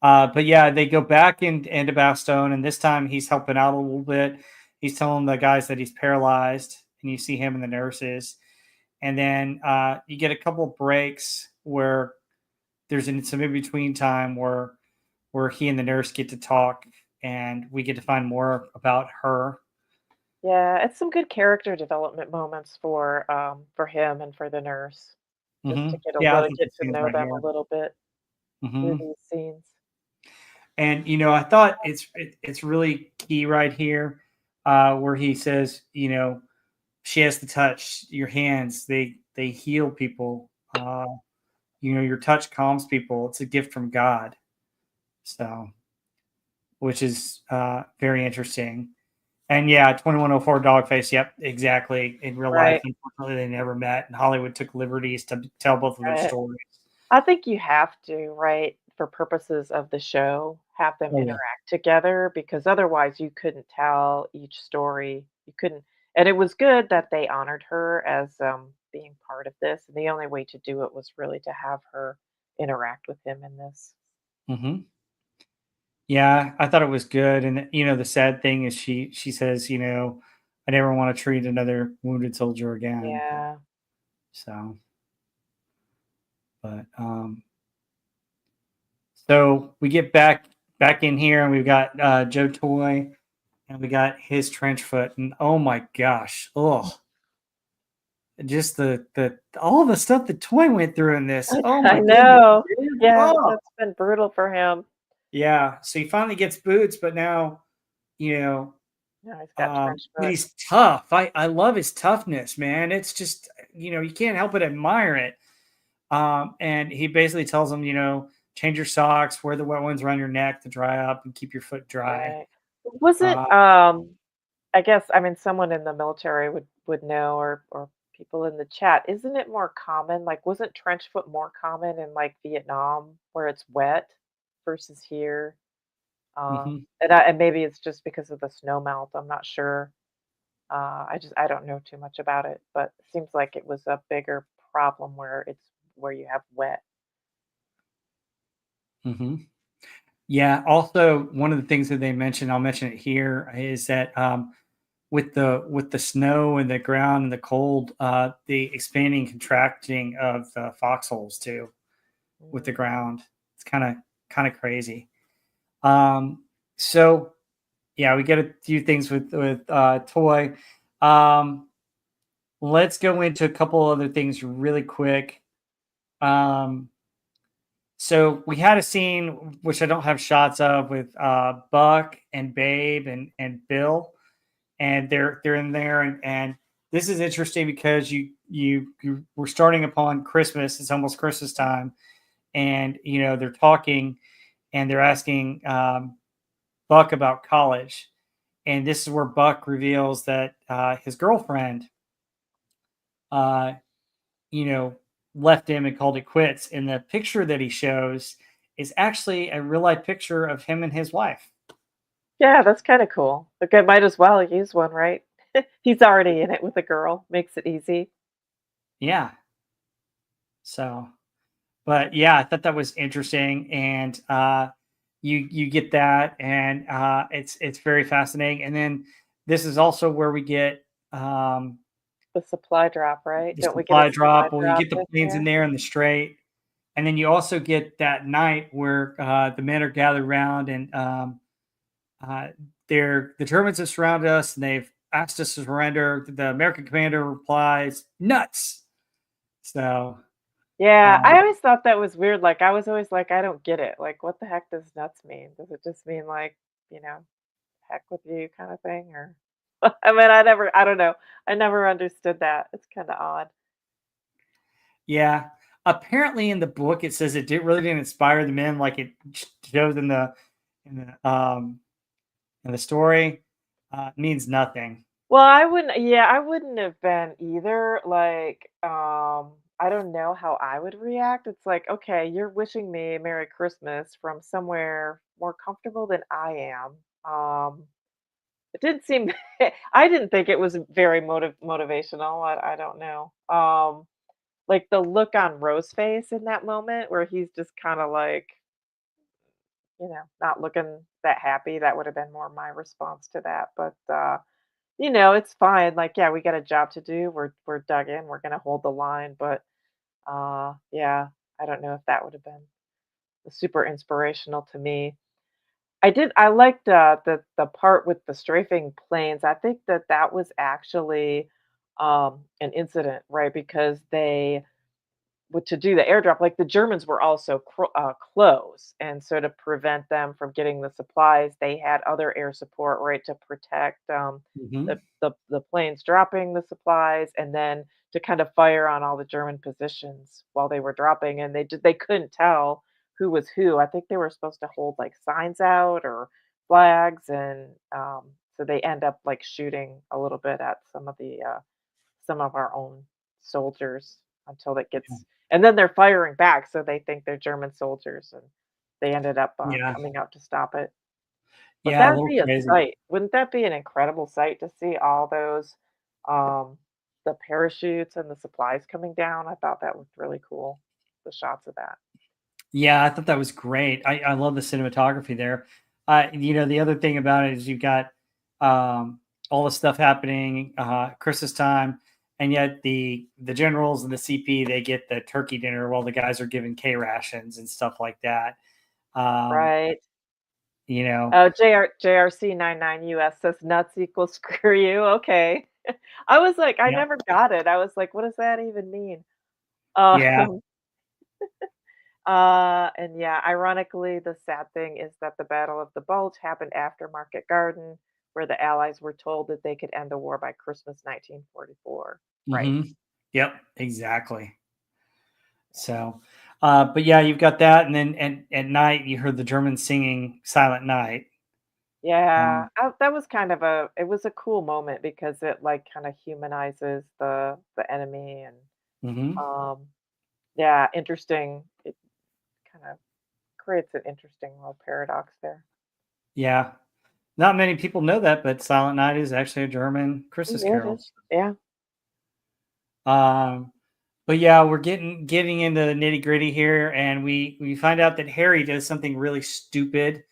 but yeah, they go back into Bastogne, and this time he's helping out a little bit. He's telling the guys that he's paralyzed, and you see him and the nurses. And then you get a couple of breaks where there's some in between time where he and the nurse get to talk, and we get to find more about her. Yeah, it's some good character development moments for him and for the nurse, just to Yeah, I think get this to scene's know right them a here. little bit through hmm these scenes. And I thought it's really key right here, where he says, she has to touch your hands. They heal people. Your touch calms people. It's a gift from God. So, which is very interesting. And yeah, 2104 Dogface. Yep, exactly. In real life, Right, unfortunately, they never met, and Hollywood took liberties to tell both of their right. stories. I think you have to, right, for purposes of the show, have them Oh yeah. interact together because otherwise you couldn't tell each story. You couldn't, and it was good that they honored her as being part of this. And the only way to do it was really to have her interact with him in this. hmm Yeah, I thought it was good. And the sad thing is she says, I never want to treat another wounded soldier again. Yeah. So. But so we get back in here, and we've got Joe Toy, and we got his trench foot, and oh my gosh, oh, just the all the stuff the Toy went through in this. Oh I my goodness, know. dude. Yeah, Oh that's been brutal for him. yeah. So he finally gets boots, but now you know, Now he's got trench but foot. he's tough. I love his toughness, man. It's just you can't help but admire it. And he basically tells him, change your socks, wear the wet ones around your neck to dry up, and keep your foot dry. Right. Was it, Uh, I guess, I mean, someone in the military would know, or people in the chat, isn't it more common? Like, wasn't trench foot more common in like Vietnam where it's wet versus here? mhm. And maybe it's just because of the snow melt. I'm not sure. I don't know too much about it, but it seems like it was a bigger problem where you have wet. Mhm. Yeah. Also, one of the things that they mentioned, I'll mention it here, is that with the snow and the ground and the cold, the expanding, contracting of the foxholes too with the Mm. ground. It's kind of crazy. Um, so yeah, we get a few things with Toy. Um, let's go into a couple other things really quick. Um, so we had a scene which I don't have shots of with Buck and Babe and Bill, and they're in there, and this is interesting because you we're starting upon Christmas. It's almost Christmas time, and they're talking and they're asking Buck about college, and this is where Buck reveals that his girlfriend, uh, you know, left him and called it quits. And the picture that he shows is actually a real life picture of him and his wife. Yeah, that's kind of cool. Okay, might as well use one, right? He's already in it with a girl, makes it easy. Yeah. So, but yeah, I thought that was interesting, and you get that, and it's very fascinating. And then this is also where we get The supply drop, right? the Don't we get a supply supply drop. Well, you drop get the in planes in here? there and the straight, and then you also get that night where the men are gathered around, and uh, the Germans have surrounded us, and they've asked us to surrender. The American commander replies, "Nuts." So, Yeah, I um, always thought that was weird. Like, I was always like, I don't get it. Like, what the heck does nuts mean? Does it just mean like, you know, heck with you kind of thing? Or, I mean, I don't know. I never understood that. It's kind of odd. yeah. Apparently, in the book, it says really didn't inspire the men like it shows in the story. Means nothing. Well, I wouldn't have been either. Like, I don't know how I would react. It's like, okay, you're wishing me Merry Christmas from somewhere more comfortable than I am. It didn't seem, I didn't think it was very motivational. I don't know. Like the look on Rose's face in that moment where he's just kind of like, not looking that happy. That would have been more my response to that. But it's fine. Like, yeah, we got a job to do. We're dug in. We're gonna hold the line. But yeah, I don't know if that would have been super inspirational to me. I liked the part with the strafing planes. I think that was actually an incident, right? Because they to do the airdrop, like the Germans were also close, and so to prevent them from getting the supplies, they had other air support, right, to protect Hmm. the planes dropping the supplies, and then to kind of fire on all the German positions while they were dropping, and they couldn't tell who was who. I think they were supposed to hold like signs out or flags, and so they end up like shooting a little bit at some of our own soldiers until it gets, and then they're firing back, so they think they're German soldiers, and they ended up, Yeah, coming out to stop it. But yeah, a that'd little be a crazy. sight. Wouldn't that be an incredible sight to see all those, um, the parachutes and the supplies coming down? I thought that looked really cool, the shots of that. Yeah, I thought that was great. I love the cinematography there. The other thing about it is you've got all the stuff happening Christmas time, and yet the generals and the CP, they get the turkey dinner while the guys are given K rations and stuff like that. Um, Right. you know, Oh, JRC 99US says nuts equals screw you. Okay. I was like, I yeah, never got it. I was like, what does that even mean? yeah. Um, and yeah, ironically, the sad thing is that the Battle of the Bulge happened after Market Garden, where the Allies were told that they could end the war by Christmas 1944. Right. Hmm. Yep, exactly. So, but yeah, you've got that, and then at night you heard the Germans singing "Silent Night." Yeah, Um, that was kind of it was a cool moment because it like kind of humanizes the enemy and mhm. um yeah, interesting. It kind of creates an interesting little paradox there. Yeah, not many people know that, but "Silent Night" is actually a German Christmas Yeah, it carol. is. Yeah. Um, but yeah, we're getting into the nitty gritty here, and we find out that Harry does something really stupid.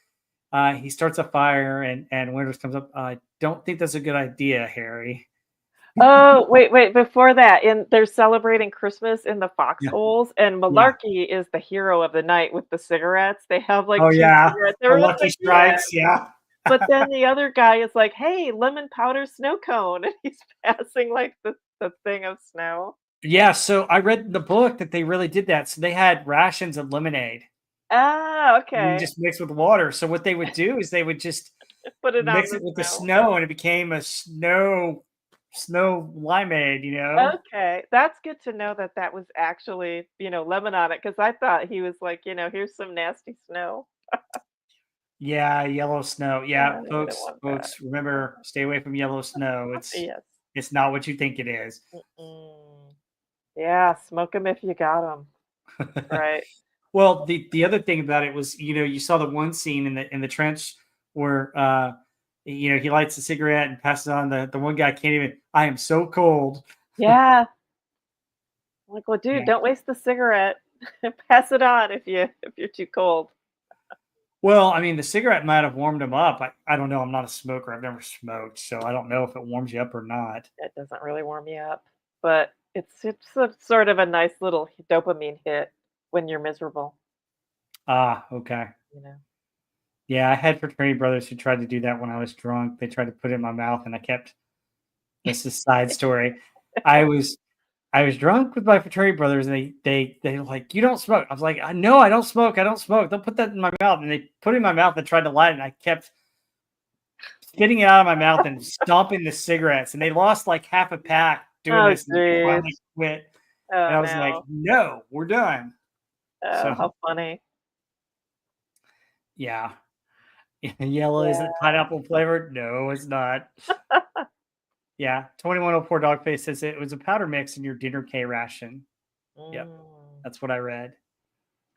He starts a fire, and Winters comes up. I don't think that's a good idea, Harry. Oh, wait, before that, they're celebrating Christmas in the Yeah, foxholes, and yeah. Malarkey is the hero of the night with the cigarettes. They have, like, Oh 2 yeah, cigarettes. the Everyone's Lucky like, "Yeah." Strikes. Yeah. But then the other guy is like, "Hey, lemon powder snow cone," and he's passing, like, the thing of snow. Yeah, so I read in the book that they really did that. So they had rations of lemonade Ah, and okay. just mixed with water. So what they would do is they would just Put it on mix the it with the snow. snow and it became a snow limeade, you know? Okay, that's good to know that that was actually, lemon on it, because I thought he was like, "Here's some nasty snow." Yeah, yellow snow. Yeah, We don't want that. folks, remember, stay away from yellow snow. Yes. It's not what you think it is. Mm-mm. Yeah, smoke 'em if you got 'em. Right. Well, the other thing about it was, you saw the one scene in the trench where he lights a cigarette and passes on the one guy can't even. I am so cold. Yeah. Like, well, dude, Yeah. don't waste the cigarette. Pass it on if you're too cold. Well, I mean, the cigarette might have warmed him up. I don't know. I'm not a smoker. I've never smoked, so I don't know if it warms you up or not. It doesn't really warm you up, but it's a sort of a nice little dopamine hit when you're miserable, Ah, okay. you know. Yeah, I had fraternity brothers who tried to do that when I was drunk. They tried to put it in my mouth, and I kept. This is a side story. I was I was drunk with my fraternity brothers, and they were like, "You don't smoke." I was like, "No, I don't smoke. I don't smoke. Don't put that in my mouth." And they put it in my mouth and tried to light it, and I kept spitting it out of my mouth and stomping the cigarettes. And they lost like half a pack doing Oh, this, and they jeez. finally quit. And Oh, I was like, no. "No, we're done." Oh, So how funny. yeah, yellow Yeah. isn't pineapple flavored. No, it's not. Yeah, 2104 Dogface says it was a powder mix in your dinner K ration. Yep, Mm, that's what I read.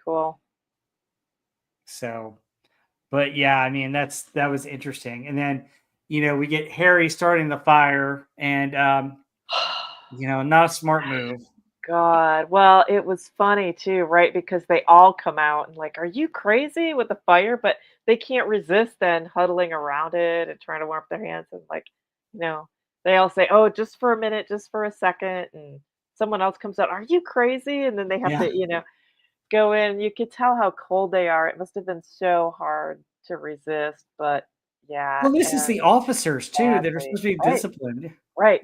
cool. So, but yeah, I mean that was interesting. And then we get Harry starting the fire, and not a smart move. God, well, it was funny too, right? Because they all come out and like, "Are you crazy with the fire?" But they can't resist then huddling around it and trying to warm up their hands and like, you know, they all say, "Oh, just for a minute, just for a second," and someone else comes out, "Are you crazy?" And then they have Yeah. to, go in. You could tell how cold they are. It must have been so hard to resist, but yeah, Well, this is and the officers too that are sadly, supposed to be right. disciplined. Right.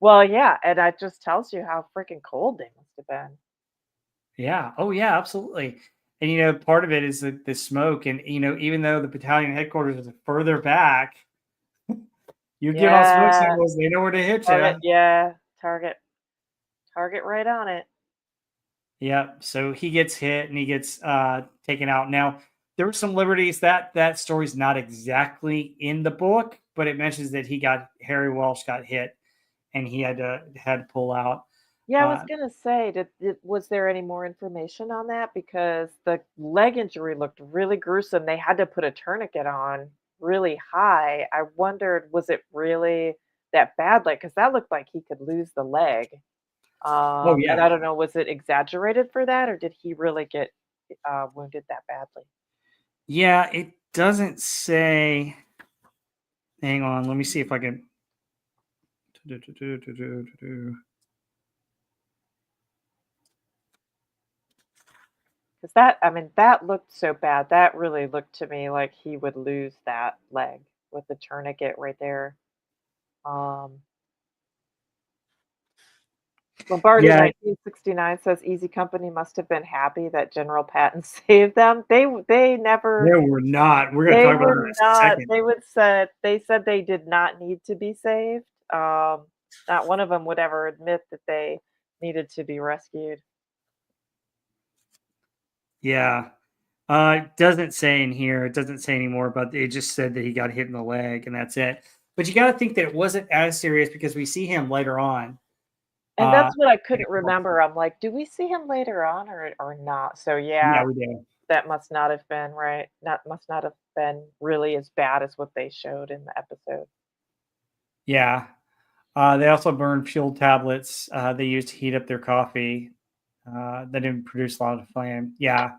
Well, yeah, and that just tells you how freaking cold they must have been. Yeah. Oh, yeah. Absolutely. And part of it is the smoke, and even though the battalion headquarters is further back, you give out smoke Yeah, signals, they know where to hit you. target, yeah, target right on it. Yeah, so he gets hit and he gets taken out. Now, there were some liberties that story's not exactly in the book, but it mentions that Harry Welsh got hit and he had to pull out. Yeah, I was Uh, gonna say, was there any more information on that? Because the leg injury looked really gruesome. They had to put a tourniquet on really high. I wondered, was it really that bad? Like, because that looked like he could lose the leg. oh And yeah, I don't know, was it exaggerated for that, or did he really get wounded that badly? yeah. It doesn't say. Hang on, let me see if I can. Because that, I mean, that looked so bad. That really looked to me like he would lose that leg with the tourniquet right there. Um, Lombardi Yeah, 1969 says Easy Company must have been happy that General Patton saved them. They never, no, we're not. We're going to they talk about were it in a not, second. they said they did not need to be saved. Not one of them would ever admit that they needed to be rescued. Yeah. It doesn't say in here. It doesn't say anymore, but it just said that he got hit in the leg and that's it. But you got to think that it wasn't as serious because we see him later on. And Uh, that's what I couldn't remember. I'm like, "Do we see him later on or not?" So, yeah, yeah, we did. that must not have been right. Not must not have been really as bad as what they showed in the episode. Yeah. They also burned fuel tablets they used to heat up their coffee. That didn't produce a lot of flame. Yeah.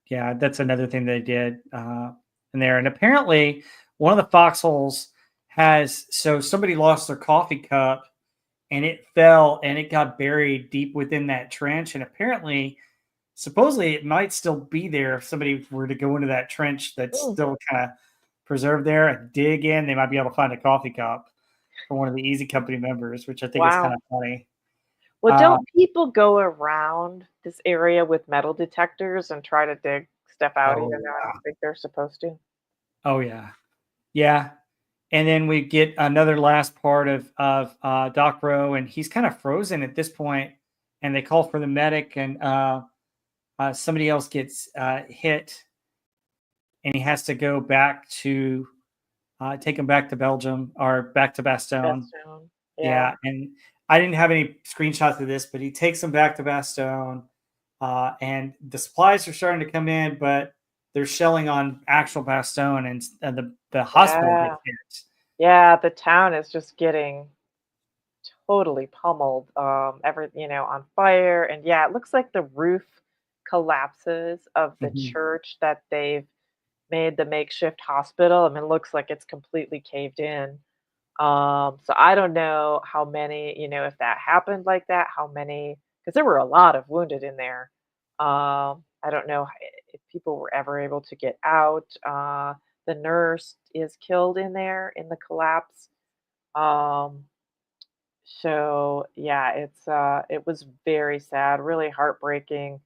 Yeah. That's another thing they did in there. And apparently, one of the foxholes has so somebody lost their coffee cup and it fell and it got buried deep within that trench. And apparently, supposedly, it might still be there if somebody were to go into that trench that's Mm, still kind of preserved there and dig in. They might be able to find a coffee cup for one of the Easy Company members, which I think is kind wow. of funny. Well, Uh, don't people go around this area with metal detectors and try to dig stuff out oh even though I yeah, don't think they're supposed to? oh yeah, yeah. And then we get another last part of Doc Roe, and he's kind of frozen at this point, and they call for the medic, and somebody else gets hit, and he has to go back to take him back to Belgium or back to Bastogne. Bastogne. Yeah. Yeah, and I didn't have any screenshots of this, but he takes them back to Bastogne, and the supplies are starting to come in, but they're shelling on actual Bastogne, and the hospital Yeah. gets hit. Yeah, the town is just getting totally pummeled, on fire, and yeah, it looks like the roof collapses of the Mhm, church that they've made the makeshift hospital. I mean, it looks like it's completely caved in. So I don't know how many, if that happened like that, how many, because there were a lot of wounded in there. I don't know if people were ever able to get out. The nurse is killed in there in the collapse. Um, so yeah, it was very sad, really heartbreaking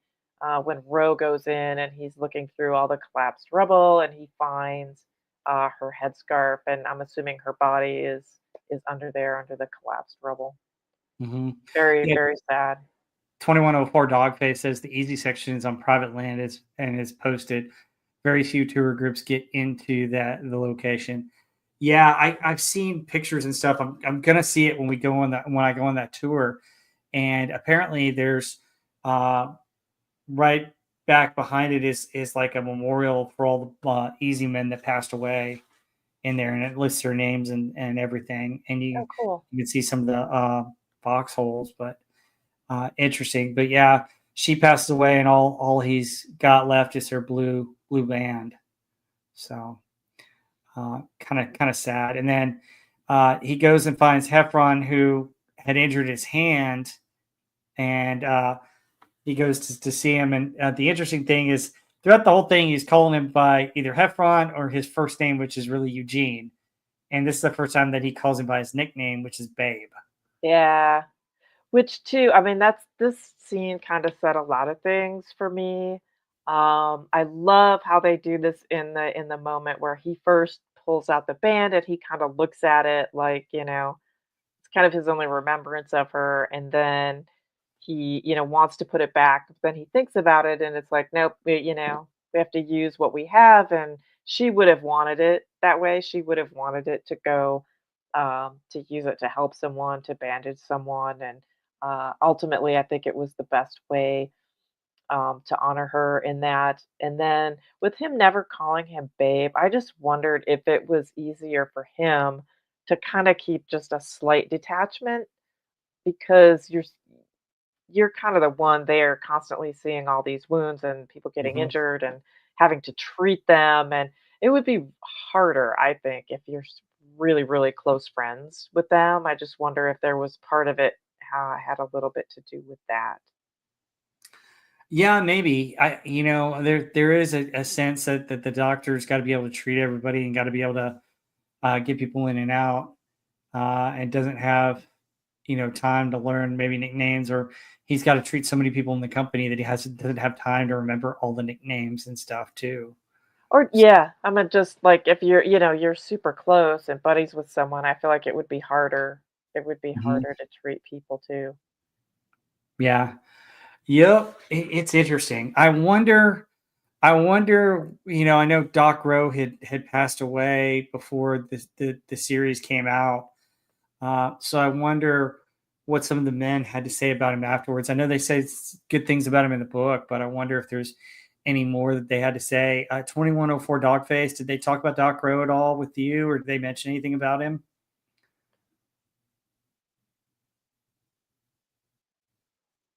when Roe goes in and he's looking through all the collapsed rubble and he finds her headscarf, and I'm assuming her body is under there under the collapsed rubble. mhm. Very, Yeah, very sad. 2104 Dogface says the easy section is on private land is posted. Very few tour groups get into the location. Yeah, I've seen pictures and stuff. I'm gonna see it when we go on that when I go on that tour. And apparently there's uh, right back behind it is like a memorial for all the Easy men that passed away in there, and it lists their names and everything. And Oh, cool. you can see some of the foxholes, but interesting. But yeah, she passed away, and all he's got left is her blue band. So kind of sad. And then he goes and finds Heffron, who had injured his hand, and he goes to see him. And the interesting thing is, throughout the whole thing, he's calling him by either Heffron or his first name, which is really Eugene. And this is the first time that he calls him by his nickname, which is Babe. Yeah. Which too, I mean, that's this scene kind of said a lot of things for me. I love how they do this in the moment where he first pulls out the band and he kind of looks at it like, it's kind of his only remembrance of her, and then he, wants to put it back, but then he thinks about it and it's like, nope, we have to use what we have, and she would have wanted it that way. She would have wanted it to go, to use it to help someone, to bandage someone, and ultimately, I think it was the best way to honor her in that. And then with him never calling him babe, I just wondered if it was easier for him to kind of keep just a slight detachment, because you're kind of the one there constantly seeing all these wounds and people getting Mhm. injured and having to treat them, and it would be harder, I think, if you're really, really close friends with them. I just wonder if there was part of it how I had a little bit to do with that. Yeah, maybe. There is a sense that the doctor's got to be able to treat everybody and got to be able to get people in and out, and doesn't have time to learn maybe nicknames, or he's got to treat so many people in the company that doesn't have time to remember all the nicknames and stuff too. Or yeah, I mean, just like if you're super close and buddies with someone, I feel like it would be harder. It would be Mhm. harder to treat people too. Yeah. Yep. It's interesting. I wonder, I know Doc Roe had passed away before the series came out. So I wonder what some of the men had to say about him afterwards. I know they say good things about him in the book, but I wonder if there's any more that they had to say. 2104 Dogface, did they talk about Doc Roe at all with you, or did they mention anything about him?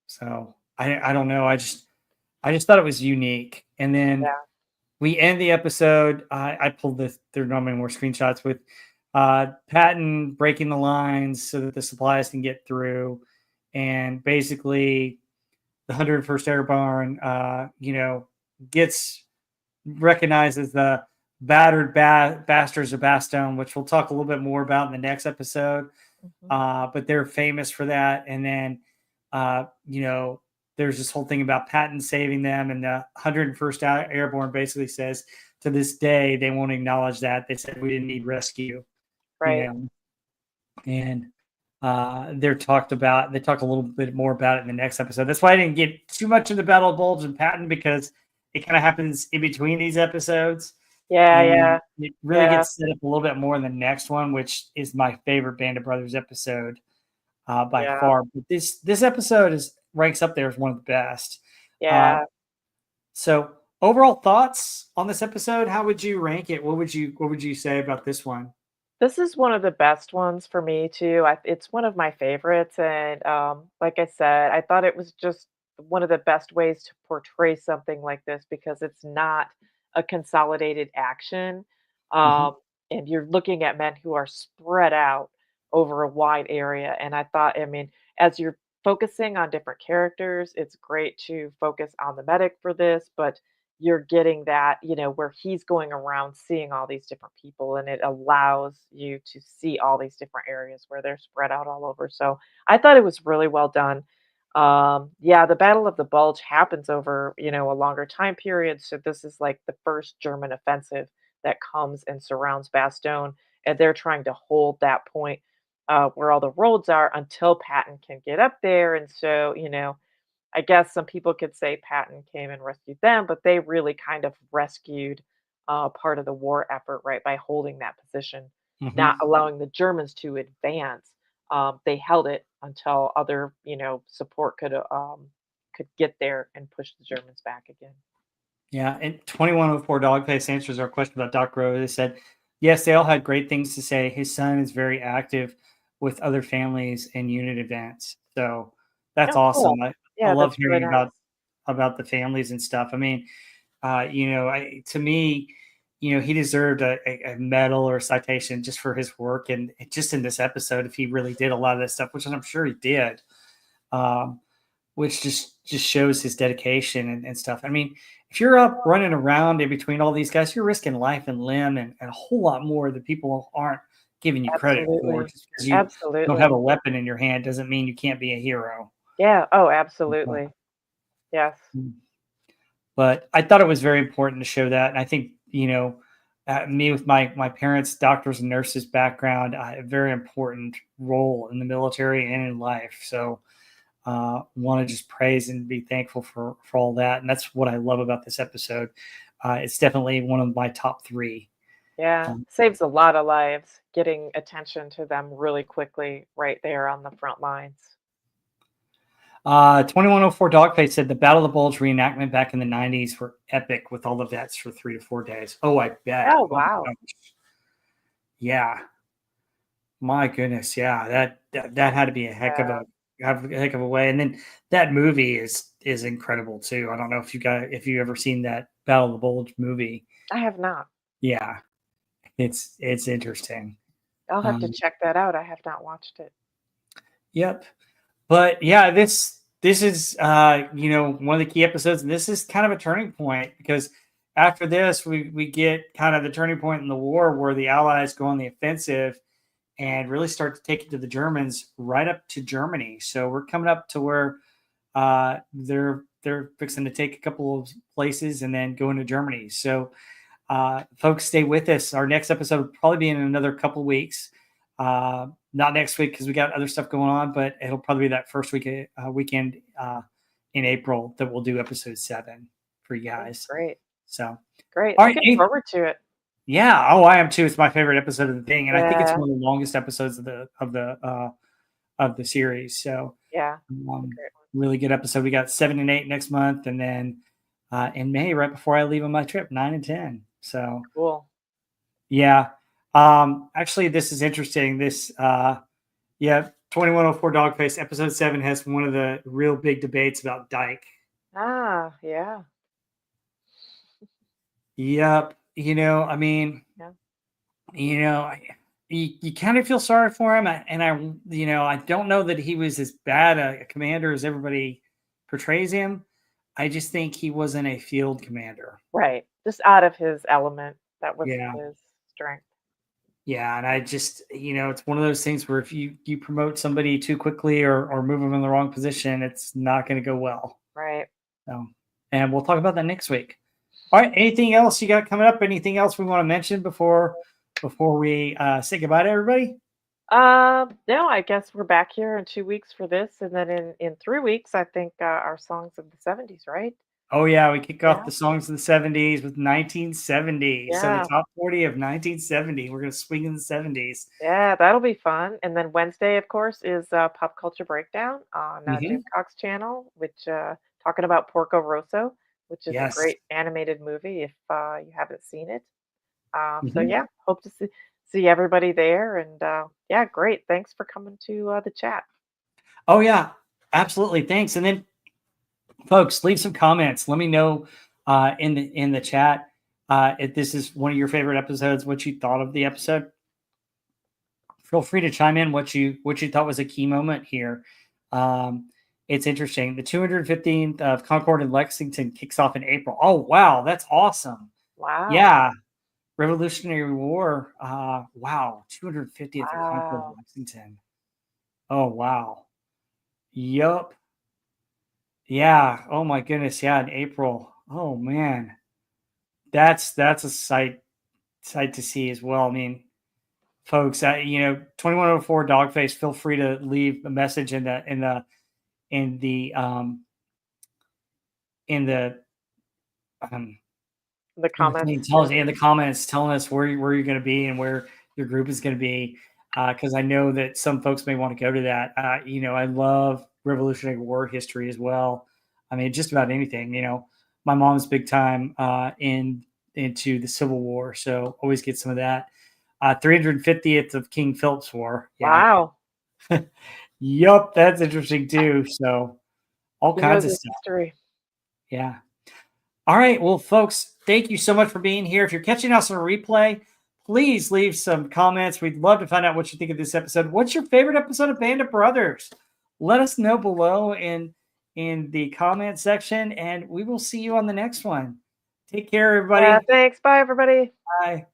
So I don't know. I just thought it was unique. And then Yeah. we end the episode. I pulled this. There are not many more screenshots with Patton breaking the lines so that the supplies can get through, and basically the 101st Airborne, gets recognized as the battered bastards of Bastogne, which we'll talk a little bit more about in the next episode. Mhm. But they're famous for that. And then, uh, you know, there's this whole thing about Patton saving them, and the 101st Airborne basically says to this day they won't acknowledge that. They said we didn't need rescue, you Right. know, and they talk a little bit more about it in the next episode. That's why I didn't get too much of the Battle of Bulge and Patton, because it kind of happens in between these episodes, Yeah, and yeah, it really yeah, gets set up a little bit more in the next one, which is my favorite Band of Brothers episode by yeah, far. But this episode is ranks up there as one of the best. Uh, yeah. so overall thoughts on this episode? How would you rank it? What would you say about this one? This is one of the best ones for me too. It's one of my favorites, and like I said, I thought it was just one of the best ways to portray something like this because it's not a consolidated action, Hmm. um, and you're looking at men who are spread out over a wide area. And I thought, I mean, as you're focusing on different characters, it's great to focus on the medic for this, but you're getting that, where he's going around seeing all these different people, and it allows you to see all these different areas where they're spread out all over. So I thought it was really well done. Yeah, the Battle of the Bulge happens over, a longer time period. So this is like the first German offensive that comes and surrounds Bastogne, and they're trying to hold that point where all the roads are until Patton can get up there. And so, I guess some people could say Patton came and rescued them, but they really kind of rescued part of the war effort, right, by holding that position, not Hmm. allowing the Germans to advance. They held it until other, support could get there and push the Germans back again. Yeah, and 2104 Dogface answers our question about Doc Rowe. They said, yes, they all had great things to say. His son is very active with other families and unit events. So that's Oh, cool. awesome. I Yeah, love that's really hearing nice. about the families and stuff. I mean, to me, he deserved a medal or a citation just for his work, and just in this episode, if he really did a lot of this stuff, which I'm sure he did. Um, which just shows his dedication and stuff. I mean, if you're up running around in between all these guys, you're risking life and limb, and a whole lot more that people aren't giving you credit for. Absolutely. Just because you don't have Absolutely. a weapon in your hand doesn't mean you can't be a hero. Yeah. Oh, Uh, absolutely. Yes. But I thought it was very important to show that, and I think me with my parents, doctors and nurses background, a very important role in the military and in life. So want to just praise and be thankful for all that, and that's what I love about this episode. It's definitely one of my top three. Yeah, Um, saves a lot of lives getting attention to them really quickly right there on the front lines. 2104 Dogface said the Battle of the Bulge reenactment back in the 90s were epic with all the vets for 3 to 4 days. Oh, I bet. Oh, Oh my wow. gosh. Yeah, my goodness. Yeah, that had to be a heck of Yeah, a way. And then that movie is incredible too. I don't know if you ever seen that Battle of the Bulge movie. I have not. Yeah, it's interesting. I'll have to Um, check that out. I have not watched it. yep. But yeah, this is one of the key episodes, and this is kind of a turning point because after this we get kind of the turning point in the war where the Allies go on the offensive and really start to take it to the Germans right up to Germany. So we're coming up to where they're fixing to take a couple of places and then go into Germany. So folks, stay with us. Our next episode will probably be in another couple of weeks. Not next week because we got other stuff going on, but it'll probably be that first weekend in April that we'll do episode 7 for you guys. Great. So, Great. all right, Looking forward to it. yeah. Oh, I am too. It's my favorite episode of the thing, and I think it's Yeah. one of the longest episodes of the series. So, Yeah. really good episode. We got 7 and 8 next month, and then in May, right before I leave on my trip, 9 and 10. So, Cool. yeah. Actually, this is interesting. This, 2104 Dogface episode 7 has one of the real big debates about Dyke. Ah, yeah. Yep. I mean, Yeah. you kind of feel sorry for him, and I don't know that he was as bad a commander as everybody portrays him. I just think he wasn't a field commander. Right. Just out of his element. That was Yeah. his strength. Yeah, and I just, it's one of those things where if you promote somebody too quickly or move them in the wrong position, it's not going to go well. Right. So, and we'll talk about that next week. All right. Anything else you got coming up? Anything else we want to mention before we say goodbye to everybody? No, I guess we're back here in 2 weeks for this, and then in 3 weeks, I think our songs of the '70s, right? Oh yeah, we kick off Yeah. the songs of the '70s with 1970. So the Yeah. top 40 of 1970. We're gonna swing in the '70s. Yeah, that'll be fun. And then Wednesday, of course, is Pop Culture Breakdown on Jim Mm-hmm. Cox channel, which talking about Porco Rosso, which is a Yes. great animated movie if you haven't seen it. So Mm-hmm. yeah, hope to see everybody there. And yeah, great. Thanks for coming to the chat. Oh yeah, absolutely. Thanks. And then, folks, leave some comments. Let me know in the chat if this is one of your favorite episodes, what you thought of the episode. Feel free to chime in what you thought was a key moment here. It's interesting. The 215th of Concord and Lexington kicks off in April. Oh wow, that's awesome. Wow. Yeah, Revolutionary War. Wow, 250th of Concord and Wow. Lexington. Oh wow. Yup. Yeah. Oh my goodness. Yeah, in April. Oh man, that's a sight to see as well. I mean, folks, 2104 Dogface. Feel free to leave a message in the in the in the The in the thing, comments. tell us in the comments, telling us where you're going to be and where your group is going to be, because I know that some folks may want to go to that. I love Revolutionary War history as well. I mean, just about anything. My mom's big time into the Civil War, so always get some of that. 350th of King Philip's War. Yeah. Wow. Yup, that's interesting too. So all You know kinds of the stuff. history. Yeah. All right. Well, folks, thank you so much for being here. If you're catching us on a replay, please leave some comments. We'd love to find out what you think of this episode. What's your favorite episode of Band of Brothers? Let us know below in the comment section, and we will see you on the next one. Take care, everybody. Thanks. Bye, everybody. Bye.